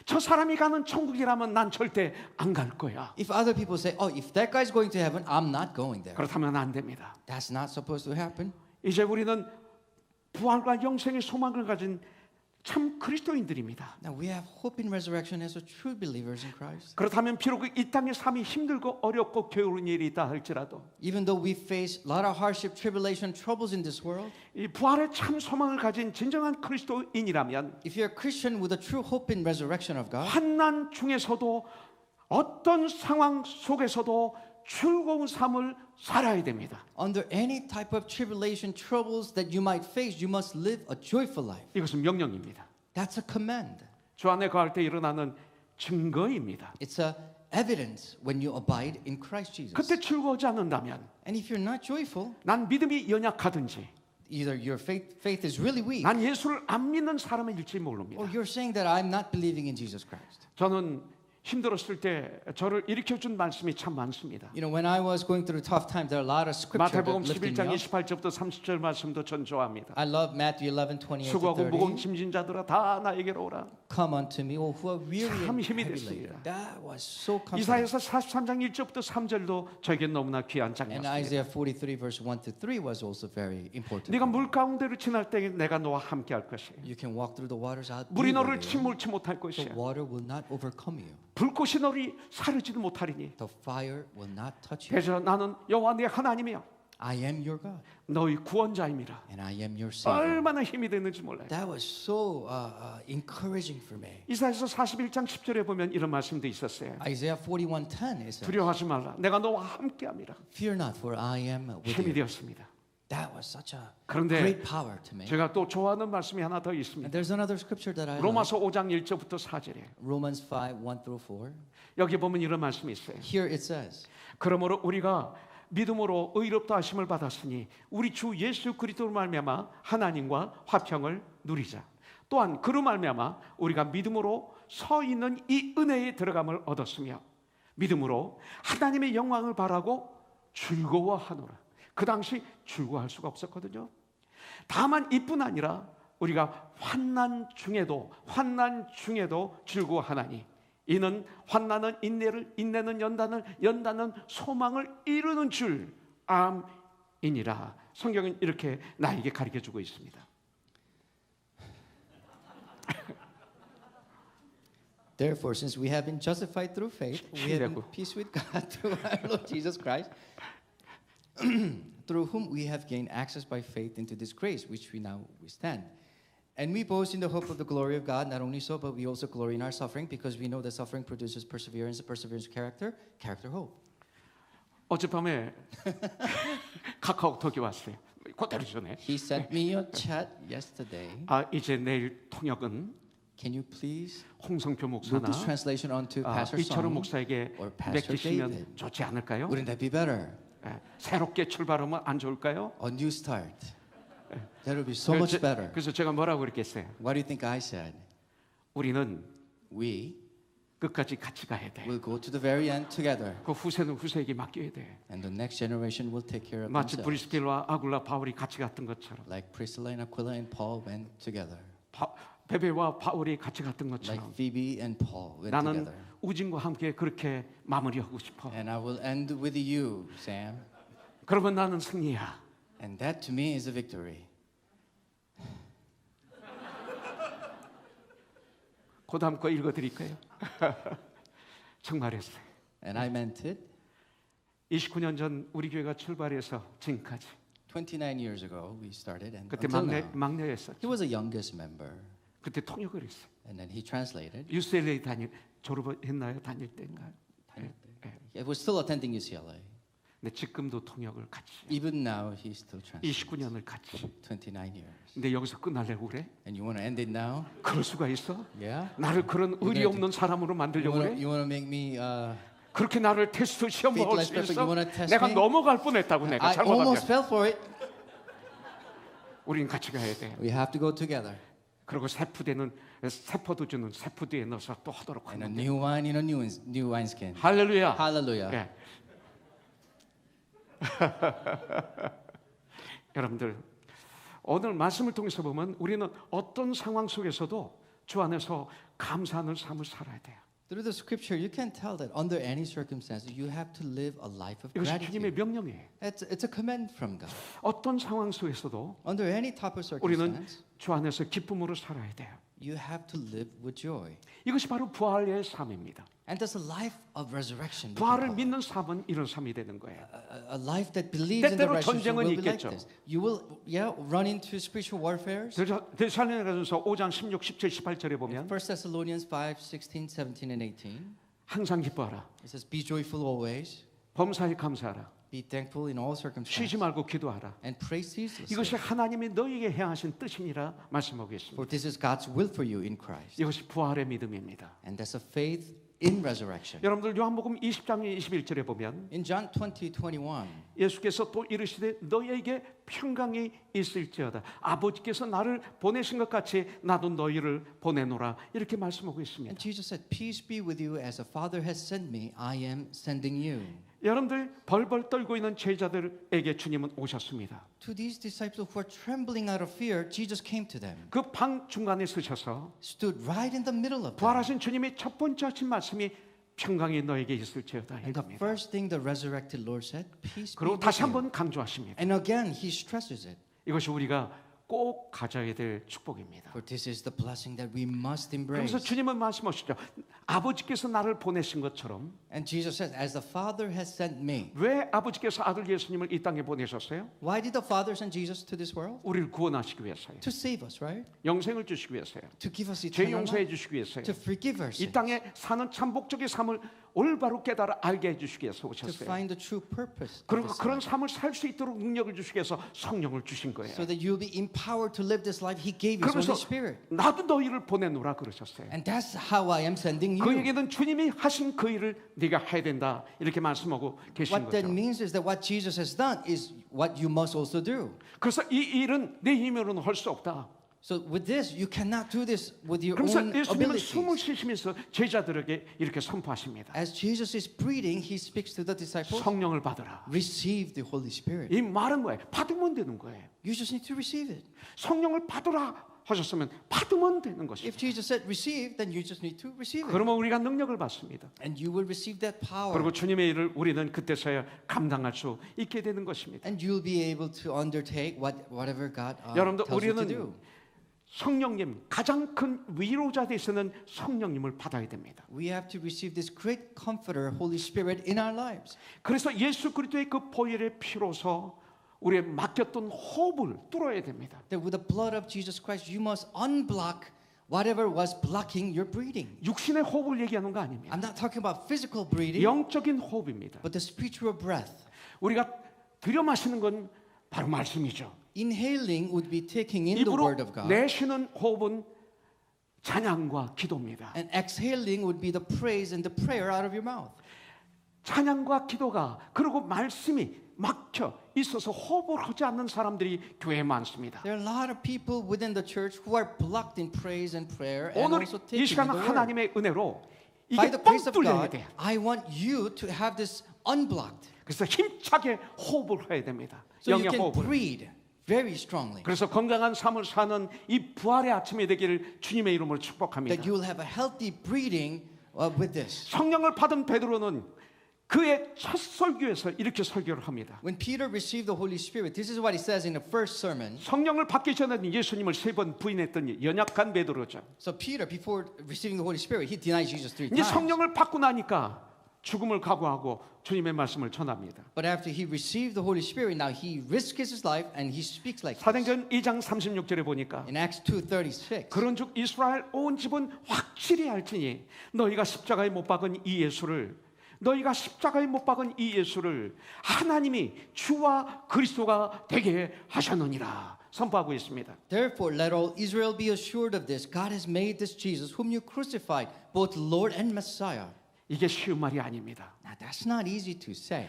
저 사람이 가는 천국이라면 난 절대 안 갈 거야. If other people say, oh, if that guy's going to heaven, I'm not going there. 그렇다면 안 됩니다. That's not supposed to happen. 이제 우리는 부활과 영생의 소망을 가진 참 그리스도인들입니다. Now we have hope in resurrection as a true believers in Christ. 그렇다면 비록 이 땅의 삶이 힘들고 어렵고 게으른 일이 있다 할지라도 Even though we face a lot of hardship, tribulation, troubles in this world, 이 부활의 참 소망을 가진 진정한 그리스도인이라면 if you're a Christian with a true hope in resurrection of God, 환난 중에서도 어떤 상황 속에서도 즐거운 삶을 살아야 됩니다. under any type of tribulation, troubles that you might face, you must live a joyful life. 이것은 명령입니다. That's a command. 주 안에 거할 때 일어나는 증거입니다. It's a evidence when you abide in Christ Jesus. 그때 즐거워하지 않는다면 And if you're not joyful, 난 믿음이 연약하든지 either your faith is really weak, 난 예수를 안 믿는 사람일지 모릅니다. or you're saying that I'm not believing in Jesus Christ. 저는 힘들었을 때 저를 일으켜준 말씀이 참 많습니다. You know, when I was going through tough times, there are a lot of scripture that 마태복음 lifted 11장 me up. 28절부터 30절 말씀도 전 좋아합니다. I love Matthew 11:28 to 수고하고 무거운 30. 짐진 자들아 다 나에게로 오라. Come unto me, all who are weary 참 and 힘이 heavy 됐습니다. laden. That was so comforting. 이사야서 43장 1절부터 3절도 저에게 너무나 귀한 And 장면입니다. Isaiah 43 verse 1 to 3 was also very important. 네가 물 가운데를 지날 때 내가 너와 함께 할 것이야. You can walk through the waters out. 물이 너를 The 침몰치 못할 것이야. water will not overcome you. 불꽃이 너를 사르지도 못하리니. The fire will not touch you. 그래서 나는 여호와 네 하나님이여 I am your God, 너희 구원자임이라. and I am your Savior. 얼마나 힘이 되는지 몰라요. That was so encouraging for me. 이사야서 41장 10절에 보면 이런 말씀도 있었어요. Isaiah 41:10 is 두려워하지 말라. 내가 너와 함께함이라. Fear not, for I am with 힘이 you. 되었습니다. That was such a 그런데 great power to me. 제가 또 좋아하는 말씀이 하나 더 And 있습니다. there's another scripture that I like. 로마서 5장 1절부터 4절에 Romans 5:1 through 4. 여기 보면 이런 말씀이 있어요. Here it says, 그러므로 우리가 믿음으로 의롭다 하심을 받았으니 우리 주 예수 그리스도로 말미암아 하나님과 화평을 누리자. 또한 그로 말미암아 우리가 믿음으로 서 있는 이 은혜에 들어감을 얻었으며 믿음으로 하나님의 영광을 바라고 즐거워하노라. 그 당시 즐거워할 수가 없었거든요. 다만 이뿐 아니라 우리가 환난 중에도 즐거워하나니 이는 환난은 인내를, 인내는 연단을, 연단은 소망을 이루는 줄 암이니라. 성경은 이렇게 나에게 가르쳐주고 있습니다. Therefore, since we have been justified through faith, we have been peace with God through our Lord Jesus Christ, through whom we have gained access by faith into this grace which we now stand. And we boast in the hope of the glory of God. Not only so, but we also glory in our suffering, because we know that suffering produces perseverance, perseverance character, character hope. 어젯밤에 카카오톡이 왔어요. 그대로 전에. He sent me a chat yesterday. 이제 내일 통역은 Can you please 홍성표 move 목사나 this translation onto Pastor 이철우 Song? 목사에게 or Pastor 맡기시면 David. 좋지 않을까요? Wouldn't that be better? 새롭게 출발하면 안 좋을까요? A new start. That would be so much better. 그래서 제가 뭐라고 그랬겠어요? What do you think I said? 우리는 We 끝까지 같이 가야 돼. will go to the very end together, 그 후세는 후세에게 맡겨야 돼. and the next generation will take care of 마치 themselves. 브리스길과 아굴라 바울이 같이 갔던 것처럼, Like Priscilla and Aquila and Paul went together. 베베와 바울이 같이 갔던 Like 것처럼 Phoebe and Paul went 나는 together. 우진과 함께 그렇게 마무리하고 싶어. And I will end with you, Sam. 그러면 나는 승리야. And that to me is a victory. 그 다음 거 읽어드릴까요? 정말했어요. And I meant it. 29년 전 우리 교회가 출발해서 지금까지 29 years ago we started, and 그때 until now. 막내였었죠. He was the youngest member, 그때 통역을 했어요. and then he translated. UCLA 졸업했나요? 다닐 때인가요? He was still attending UCLA. 근데 지금도 통역을 같이 Even now, he's still translating. 29년을 같이. 29 years. 근데 여기서 끝날려고 그래? And you want to end it now? 그럴 수가 있어? Yeah. 나를 그런 의리 없는 사람으로 만들려고 그래? You want to make me 그렇게 나를 테스트 시험 Faith 먹을 less 수 perfect, 있어? you wanna test 내가 me? 넘어갈 뻔했다고 내가 I almost 잘못하면 fell for it. 우리는 같이 가야 돼. We have to go together. 그리고 세포도 주는 세포드에 넣어서 또 하도록 And a 하는데. new wine in a new wineskin. 할렐루야. Hallelujah. 예. 여러분들 오늘 말씀을 통해서 보면 우리는 어떤 상황 속에서도 주 안에서 감사하는 삶을 살아야 돼요. Through the scripture, you can tell that under any circumstances, you have to live a life of 이것이 주님의 gratitude. 명령이에요. It's a command from God. 어떤 상황 속에서도 Under any type of 우리는 circumstance, 주 안에서 기쁨으로 살아야 돼요. you have to live with joy. 이것이 바로 부활의 삶입니다. And that's a life of resurrection. we can 부활을 call it. 믿는 삶은 이런 삶이 되는 거예요. A life that believes in the 때때로 resurrection 전쟁은 will be like 있겠죠. this. You will, run into spiritual warfare. 데살로니가전서 5장 16, 17, 18절에 보면 1 Thessalonians 5, 16, 17, and 18. 항상 기뻐하라. It says, be joyful always, 범사에 감사하라. be thankful in all circumstances, 쉬지 말고 기도하라. and pray ceaselessly. 이것이 하나님이 너희에게 행하신 뜻이니라 말씀하고 있습니다. For this is God's will for you in Christ. 이것이 부활의 믿음입니다. And that's a faith in resurrection. 여러분들 요한복음 20장 21절에 보면 In John 20, 21, 예수께서 또 이르시되 너희에게 평강이 있을지어다. 아버지께서 나를 보내신 것 같이 나도 너희를 보내노라. 이렇게 말씀하고 있습니다. and Jesus said, peace be with you as the Father has sent me, I am sending you. 여러분들 벌벌 떨고 있는 제자들에게 주님은 오셨습니다. To these disciples who were trembling out of fear, Jesus came to them, 그 방 중간에 서셔서 stood right in the middle of them. 부활하신 주님이 첫 번째 하신 말씀이 평강이 너에게 있을지어다 And the 이겁니다. first thing the resurrected Lord said, peace be 그리고 with 다시 you. 한번 강조하십니다. And again, he stresses it. 이것이 우리가 꼭 가져야 될 축복입니다. For this is the blessing that we must embrace. 그래서 주님은 말씀하시죠. 아버지께서 나를 보내신 것처럼 And Jesus said, as the Father has sent me. 왜 아버지께서 아들 예수님을 이 땅에 보내셨어요? Why did the Father send Jesus to this world? 우리를 구원하시기 위해서요. To save us, right? 영생을 주시기 위해서요. To give us 죄 eternal 용서해 life. 주시기 위해서요. To forgive our 이 sins. 땅에 사는 참 목적의 삶을 올바로 깨달아 알게 해주시기 위해서 To 오셨어요. find the true purpose. of 그리고 this 그런 life. 삶을 살 수 있도록 능력을 주시기 위해서 성령을 주신 거예요. So that you'll be empowered to live this life. He gave His 그러면서 Holy Spirit. 나도 너희를 보내노라 그러셨어요. And that's how I am sending you. 그에게는 주님이 하신 그 일을 네가 해야 된다 이렇게 말씀하고 계신 What that 거죠. means is that what Jesus has done is what you must also do. 그래서 이 일은 내 힘으로는 할 수 없다. So with this, you cannot do this with your 그래서 own 예수님은 숨을 abilities. 쉬시면서 제자들에게 이렇게 선포하십니다. As Jesus is breathing, He speaks to the disciples, 성령을 받으라. receive the Holy Spirit. 이 말은 뭐예요? 받으면 되는 거예요. You just need to receive it. 성령을 받으라 하셨으면 받으면 되는 If 것입니다. Jesus said receive, then you just need to receive it. 그러면 우리가 능력을 받습니다. And you will receive that power. 그리고 주님의 일을 우리는 그때서야 감당할 수 있게 되는 것입니다. And you'll be able to undertake whatever God 여러분들 tells you to 우리는 do. 성령님 가장 큰 위로자 되시는 성령님을 받아야 됩니다. We have to receive this great comforter, Holy Spirit, in our lives. 그래서 예수 그리스도의 그 보혈의 피로서 우리의 막혔던 호흡을 뚫어야 됩니다. That with the blood of Jesus Christ, you must unblock whatever was blocking your breathing. 육신의 호흡을 얘기하는 거 아닙니다. I'm not talking about physical breathing, 영적인 호흡입니다. but the spiritual breath. 우리가 들여 마시는 건 바로 말씀이죠. Inhaling would be taking in the 입으로 word of God. 내쉬는 호흡은 찬양과 기도입니다. And exhaling would be the praise and the prayer out of your mouth. 찬양과 기도가 그리고 말씀이 막혀 있어서 호흡을 하지 않는 사람들이 교회에 많습니다. There are a lot of people within the church who are blocked in praise and prayer and 오늘 also 이 taking 시간 in the word. 하나님의 은혜로 By 이게 the 뻥 grace of 뚫려야 God, 돼. I want you to have this unblocked. 그래서 힘차게 호흡을 해야 됩니다. So you 영의 can 호흡을. breathe very strongly. 그래서 건강한 삶을 사는 이 부활의 아침이 되기를 주님의 이름으로 축복합니다. That you will have a healthy breathing with this. 성령을 받은 베드로는 그의 첫 설교에서 이렇게 설교를 합니다. When Peter received the Holy Spirit, this is what he says in the first sermon. 성령을 받기 전에는 예수님을 3번 부인했던 연약한 베드로죠. So Peter, before receiving the Holy Spirit, he denied Jesus 3 이제 times. 성령을 받고 나니까 죽음을 각오하고 주님의 말씀을 전합니다. But after he received the Holy Spirit, now he risks his life and he speaks like this. 사도행전 2장 36절에 보니까 In Acts 2:36. 그런즉 이스라엘 온 집은 확실히 알지니 너희가 십자가에 못 박은 이 예수를 하나님이 주와 그리스도가 되게 하셨느니라 선포하고 있습니다. Therefore, let all Israel be assured of this: God has made this Jesus, whom you crucified, both Lord and Messiah. 이게 쉬운 말이 아닙니다. Now, that's not easy to say.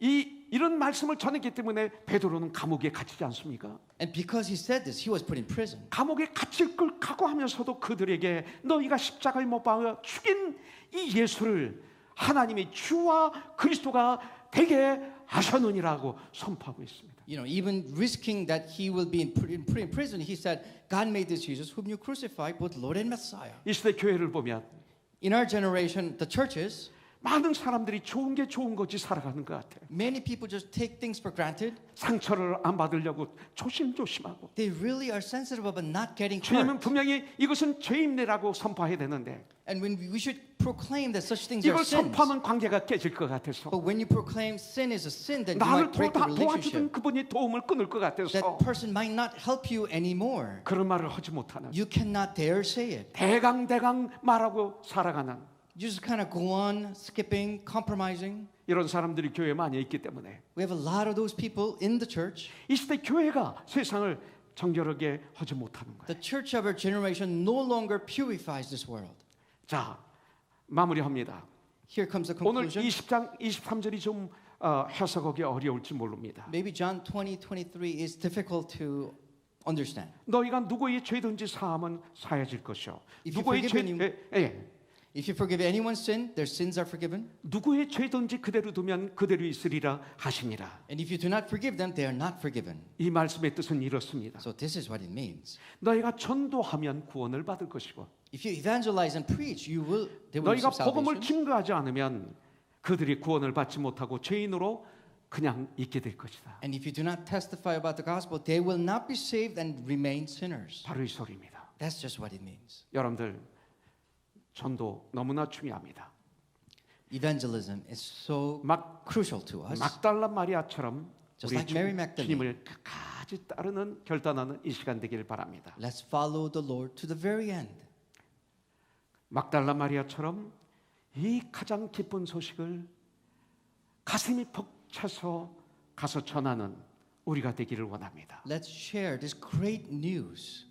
이런 말씀을 전했기 때문에 베드로는 감옥에 갇히지 않습니까? And because he said this, he was put in prison. 감옥에 갇힐 걸 각오하면서도 그들에게 너희가 십자가에 못 박아 죽인 이 예수를 하나님의 주와 그리스도가 되게 하셨느니라고 선포하고 있습니다. You know, even risking that he will be put in prison, he said, God made this Jesus whom you crucified, both Lord and Messiah. 이 시대 교회를 보면 In our generation, the churches, 많은 사람들이 좋은 게 좋은 거지 살아가는 것 같아요. many people just take things for granted. 상처를 안 받으려고 조심조심하고 They really are sensitive about not getting 주님은 hurt. 분명히 이것은 죄임내라고 선포해야 되는데 And when we should proclaim that such things are 이걸 sins. 선포하면 관계가 깨질 것 같아서 But when you proclaim sin is a sin, then you 나를 might break the 도와주던 relationship. 그분이 도움을 끊을 것 같아서 That person might not help you anymore. 그런 말을 하지 못하는 You cannot dare say it. 대강 말하고 살아가는 You just kind of go on skipping, compromising. 이런 사람들이 교회에 많이 있기 때문에 We have a lot of those people in the church. 이 시대 교회가 세상을 정결하게 하지 못하는 거예요. The church of our generation no longer purifies this world. 자, 마무리합니다. Here comes the 오늘 conclusion. 20장 23절이 좀 해석하기 어려울지 모릅니다. Maybe John 20:23 is difficult to understand. 너희가 누구의 죄든지 사함은 사해질 것이요. If you 누구의 forgive 죄 If you forgive anyone's sin, their sins are forgiven. 누구의 죄든지 그대로 두면 그대로 있으리라 하시니라. And if you do not forgive them, they are not forgiven. 이 말씀의 뜻은 이렇습니다. So this is what it means. 너희가 전도하면 구원을 받을 것이고 If you evangelize and preach, they will 너희가 receive 복음을 salvation. 증거하지 않으면 그들이 구원을 받지 못하고 죄인으로 그냥 있게 될 것이다. And if you do not testify about the gospel, they will not be saved and remain sinners. 바로 이 소리입니다. That's just what it means. 여러분들 전도 너무나 중요합니다. Evangelism is so 막 crucial to us. 막달라 마리아처럼 Just like Mary Magdalene. 주님을 끝까지 따르는 결단하는 이 시간 되기를 바랍니다. Let's follow the Lord to the very end. 막달라 마리아처럼 이 가장 기쁜 소식을 가슴이 벅차서 가서 전하는 우리가 되기를 원합니다. Let's share this great news.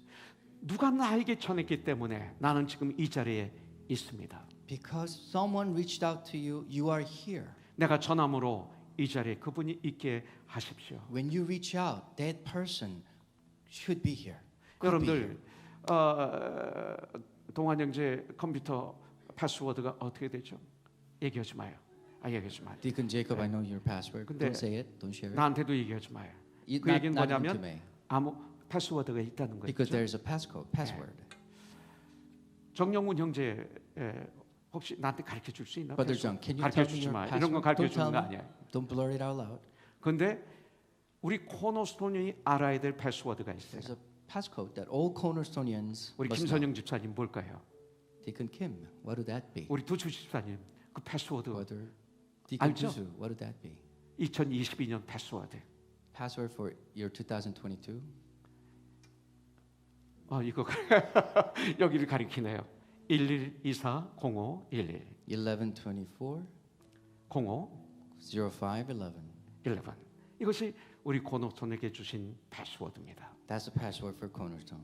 누가 나에게 전했기 때문에 나는 지금 이 자리에 있습니다. Because someone reached out to you, you are here. 내가 전함으로 이 자리에 그분이 있게 하십시오. When you reach out, that person should be here. could be here. 여러분들 동환 형제 컴퓨터 패스워드가 어떻게 되죠? 얘기하지 마요. 얘기하지 마요. Deacon Jacob, I know your password. 근데 Don't say it. Don't share it. 나한테도 얘기하지 마요. 그 Not 얘기는 even to 뭐냐면 me. 아무 패스워드가 있다는 거죠. Because there is a password. 정영훈 형제 혹시 나한테 가르쳐 줄 수 있나? Brother John, can you 가르쳐 tell me 주지 your 마. password? 이런 거 가르쳐 Don't 주는 tell 거 me. 아니야. Don't blur it out loud. 근데 우리 코너스톤이 알아야 될 패스워드가 있어요. There's a passcode that all Cornerstonians 우리 must know. 김선영 집사님 뭘까요? Deacon Kim, what would that be? 우리 두주 집사님 그 패스워드 Brother Deacon 알죠? Tusu, what would that be? 2022년 패스워드. Password for year 2022. 이거 여기를 가리키네요. 11240511 1124 05 0511. 11 이것이 우리 코너스톤에게 주신 패스워드입니다. That's the password for Cornerstone.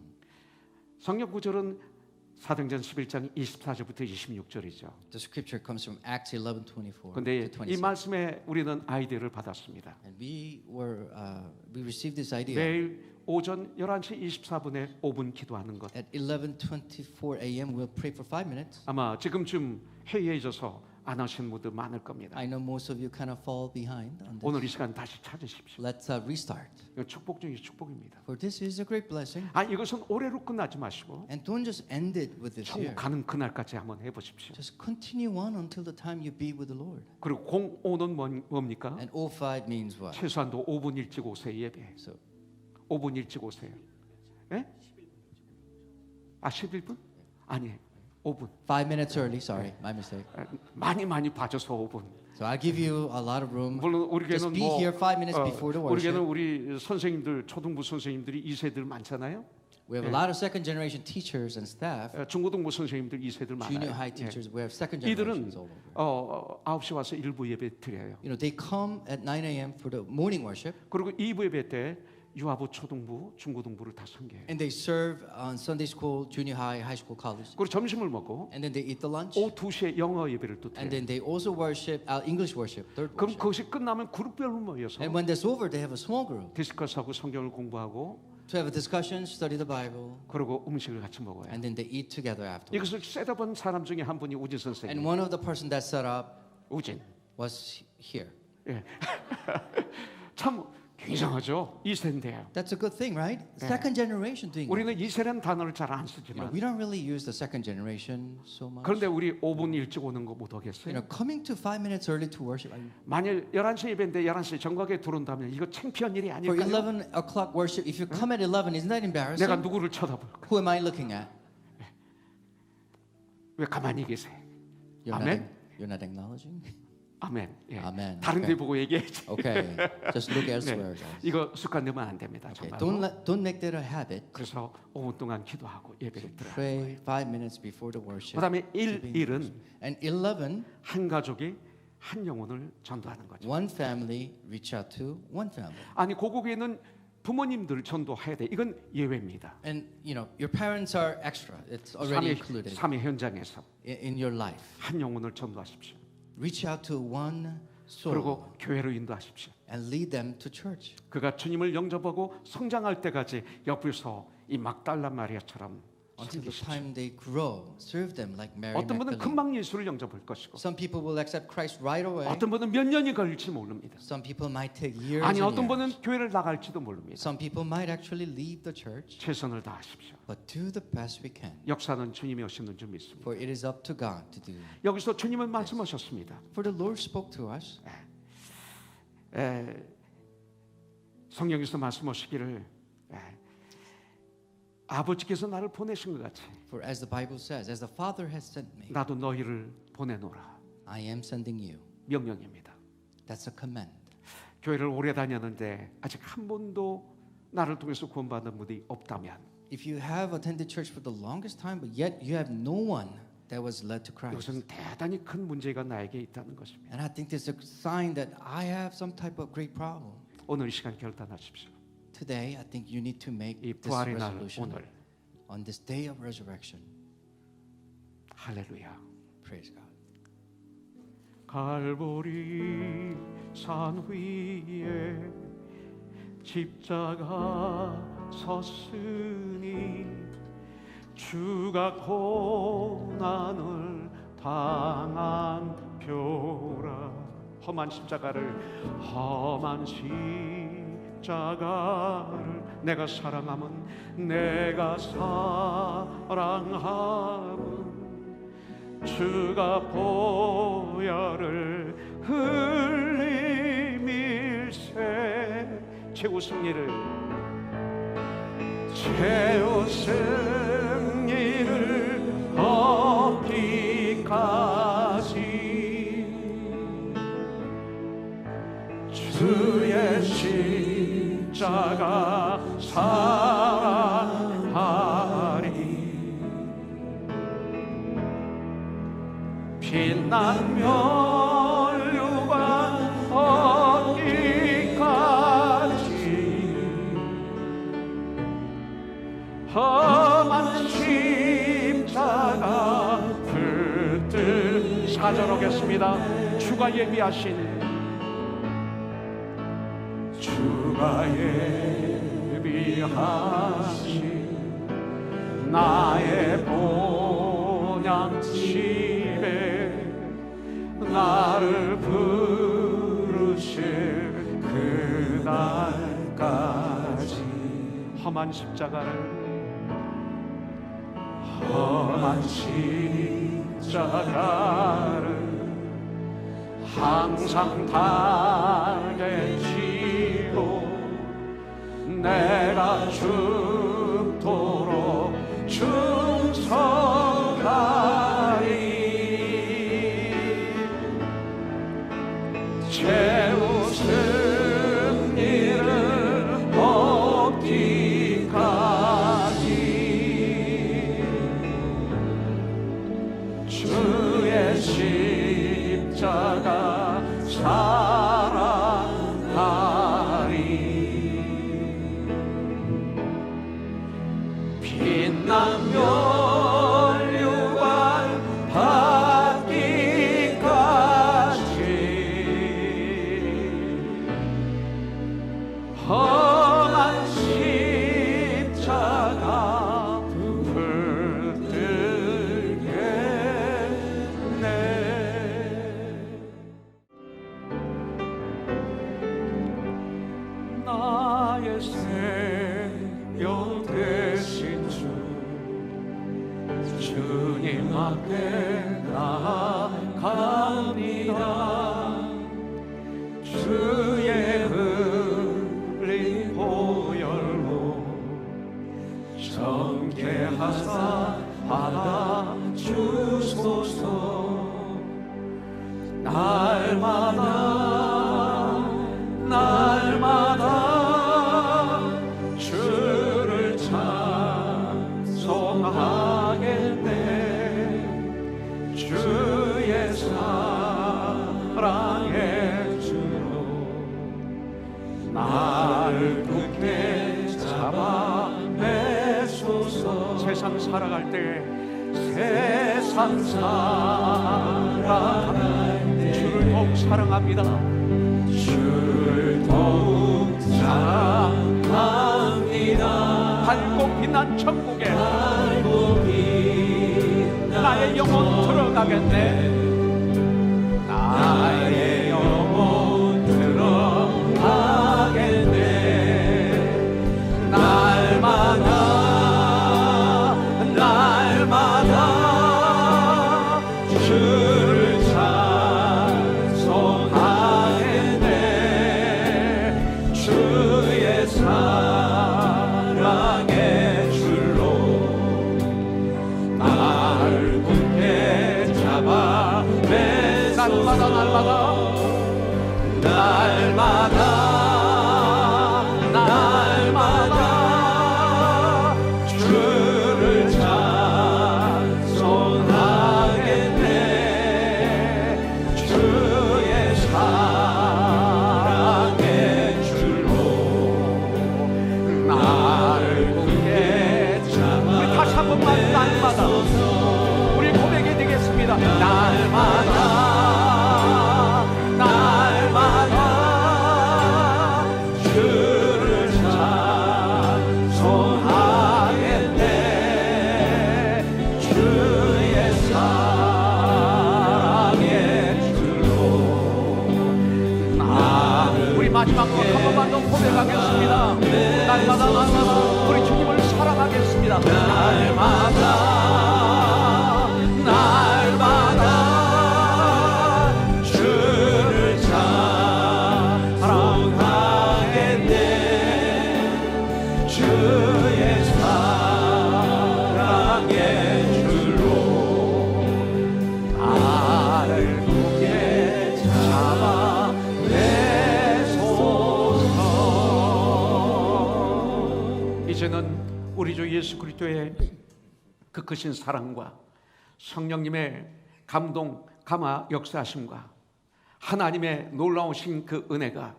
성경 구절은 사도행전 11장 24절부터 26절이죠. The scripture comes from Acts 11:24 그런데 to 이 26. 말씀에 우리는 아이디어를 받았습니다. And we received this idea 매일 오전 11시 24분에 5분 기도하는 것. at 11:24 a.m. We'll pray for 5 minutes. 아마 지금쯤 해이해져서 안 하시는 분들 많을 겁니다. I know most of you kind of fall behind on 오늘 이 this. 시간 다시 찾으십시오. Let's restart. 이거 축복 중에 축복입니다. For this is a great blessing. 이것은 올해로 끝나지 마시고 And don't just end it with this year. 천국 가는 그날까지 한번 해보십시오. Just continue on until the time you be with the Lord. 그리고 05는 뭡니까? And 05 means what? 최소한도 5분 일찍 오세요 예배. So 5분 일찍 오세요. 예? 11분? 아니 5분. 5 minutes early. Sorry, my mistake. 많이 봐줘서 5분. So I give you a lot of room. 물론 우리 Just 교회는 be here 5 minutes before the 우리 교회는 worship. 우리 선생님들 초등부 선생님들이 2세들 많잖아요. We have a lot of second generation teachers and staff. 중고등부 선생님들 2세들 Junior 많아요. high teachers. We have second 이들은 generations all over. 9시 와서 일부 예배 드려요. You know, they come at 9 a.m. for the morning worship. 그리고 2부 예배 때 유아부, 초등부, 중고등부를 다 선교해요. And they serve on Sunday school, junior high, high school, college. 그리고 점심을 먹고 And then they eat the lunch. 오후 2시에 영어 예배를 또 And 드려요. then they also worship English worship, third 그럼 worship. 그것이 끝나면 그룹별로 모여서 And when that's over, they have a small group 디스커스하고 성경을 공부하고 to have a discussion, study the Bible, 그리고 음식을 같이 먹어요. and then they eat together afterwards. 이것을 셋업한 사람 중에 한 분이 우진 And 선생님. one of the person that set up 우진. was here. 예. 참 굉장하죠. 이 세대예요. That's a good thing, right? Second generation doing it. 우리는 이 세대는 단어를 잘 안 You know, 쓰지만 we don't really use the second generation so much. 그런데 우리 5분 일찍 오는 거 못 You 하겠어요? know, coming to 5 minutes early to worship. 만일 11시 예배인데 11시에 정각에 들어온다면 이거 창피한 일이 For 아닐까요? 11 o'clock worship, if you come at 11, isn't that embarrassing? 내가 누구를 쳐다볼까? Who am I looking at? 왜 가만히 계세요? You're Amen? not, you're not acknowledging? 아멘. 예. 아멘. 다른 데 Okay. 보고 얘기해야지. Okay, just look elsewhere, 네. guys. 이거 습관 넣으면 안 됩니다. Okay, 정말. don't make that a habit. 그래서 5분 동안 기도하고 예배를 드려요. Pray 5 minutes before the worship. 그다음에 1은 And 11, 한 가족이 한 영혼을 전도하는 거죠. one family reach out to one family. 아니 고국에는 부모님들 전도해야 돼. 이건 예외입니다. And you know, your parents are extra. It's already included 삶의 현장에서 in your life. 한 영혼을 전도하십시오. Reach out to one soul 그리고 교회로 인도하십시오. and lead them to church. 그가 주님을 영접하고 성장할 때까지 옆에서 이 막달라 마리아처럼 Until the 섬기십시오. time they grow, serve them like Mary 어떤 분은 Magdalene. 금방 예수를 영접할 것이고 Some people will accept Christ right away. 어떤 분은 몇 년이 걸릴지 모릅니다. Some people might take years 아니 and 어떤 years. 분은 교회를 나갈지도 모릅니다. Some people might actually leave the church. 최선을 다하십시오. But do the best we can. 역사는 주님이 하시는 줄 믿습니다. For it is up to God to do. 여기서 주님은 말씀하셨습니다. For the Lord spoke to us. 성경에서 말씀하시기를 아버지께서 나를 보내신 것 같이 For as the Bible says, as the Father has sent me, 나도 너희를 보내노라. I am sending you. 명령입니다. That's a command. 교회를 오래 다녔는데 아직 한 번도 나를 통해서 구원받은 분이 없다면 If you have attended church for the longest time, but yet you have no one that was led to Christ, 이것은 대단히 큰 문제가 나에게 있다는 것입니다. and I think this is a sign that I have some type of great problem. 오늘 이 시간 결단하십시오. Today, I think you need to make 이 this 부활의 날 resolution 오늘 on this day of resurrection. 할렐루야. Praise God. 갈보리 산 위에 십자가 섰으니 주가 고난을 당한 표라. 험한 십자가를 내가 사랑함은 주가 보혈을 흘리밀세 최후 승리를 얻기까지 주의 십자가 사랑하리. 빛난 면류관 얻기까지 험한 십자가 붙들 4절 오겠습니다. 주가 예비하신 나의 본향집에 나를 부르실 그날까지 험한 십자가를 항상 달게 지고 내가 죽도록 충성하리. 최후 승리를 얻기까지 주의 십자가 사랑하리. 빛나면 유관 받기까지 험한 십자가 붙들겠네. 나의 생명 되신 주님 앞에 나아갑니다. 주의 흘린 보혈로 정케하사 받아주소서. 날마다 주를 찬송하겠네. 주의 사랑의 주로 나를 굳게 잡아 매소서. 세상 살아갈 때 세상 살아갈 때 주를 더욱 사랑합니다. 주를 더욱 사랑합니다. 밝고 빛난 천국에 나의 영혼 들어가겠네. 나의 영혼 들어가겠네. 날마다 주를 찬송하겠네. 주의 사랑의 줄로 나를 굳게 잡아 날마다 주를 찬송하겠네. 주의 사랑의 줄로 나를 굳게 잡아. 우리 다시 한 번만 날마다 우리 고백이 되겠습니다. 날마다 주를 찬송하겠네. 주의 사랑의 줄로 우리 마지막 곡 한 번만 더 고백하겠습니다. 날마다 우리 주님을 사랑하겠습니다. 날마다 주를 사랑하겠네. 주의 사랑의 줄로 나를 굳게 잡아 내소서. 이제는 우리 주 예수 그리스도의 그 크신 사랑과 성령님의 감동, 감화 역사하심과 하나님의 놀라우신 그 은혜가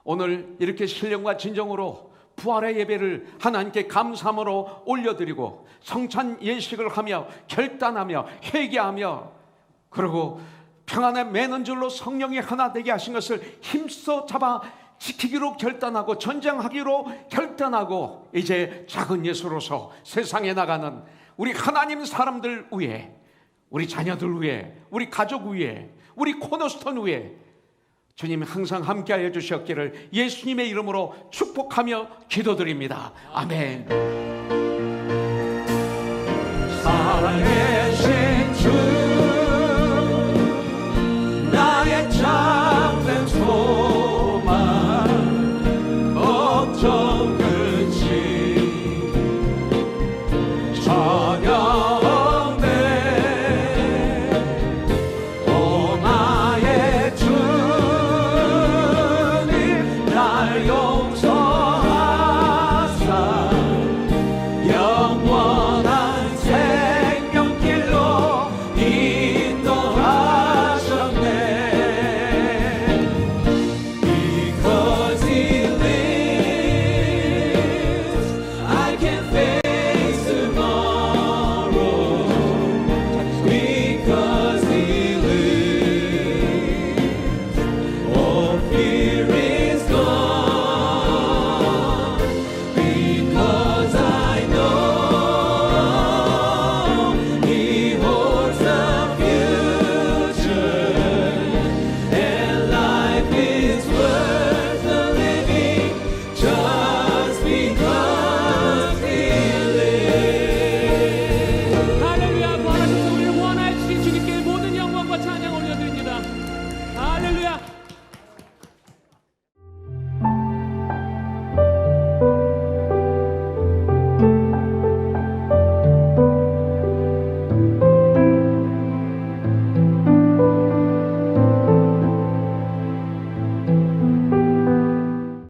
오늘 이렇게 신령과 진정으로 부활의 예배를 하나님께 감사함으로 올려드리고 성찬 예식을 하며 결단하며 회개하며 그리고 평안에 매는 줄로 성령이 하나 되게 하신 것을 힘써 잡아 지키기로 결단하고 전쟁하기로 결단하고 이제 작은 예수로서 세상에 나가는 우리 하나님 사람들 위해, 우리 자녀들 위해, 우리 가족 위해, 우리 코너스톤 위해 주님 항상 함께하여 주셨기를 예수님의 이름으로 축복하며 기도드립니다. 아멘. 살아계신 주 나의 참된 소망 걱정 끝이 전혀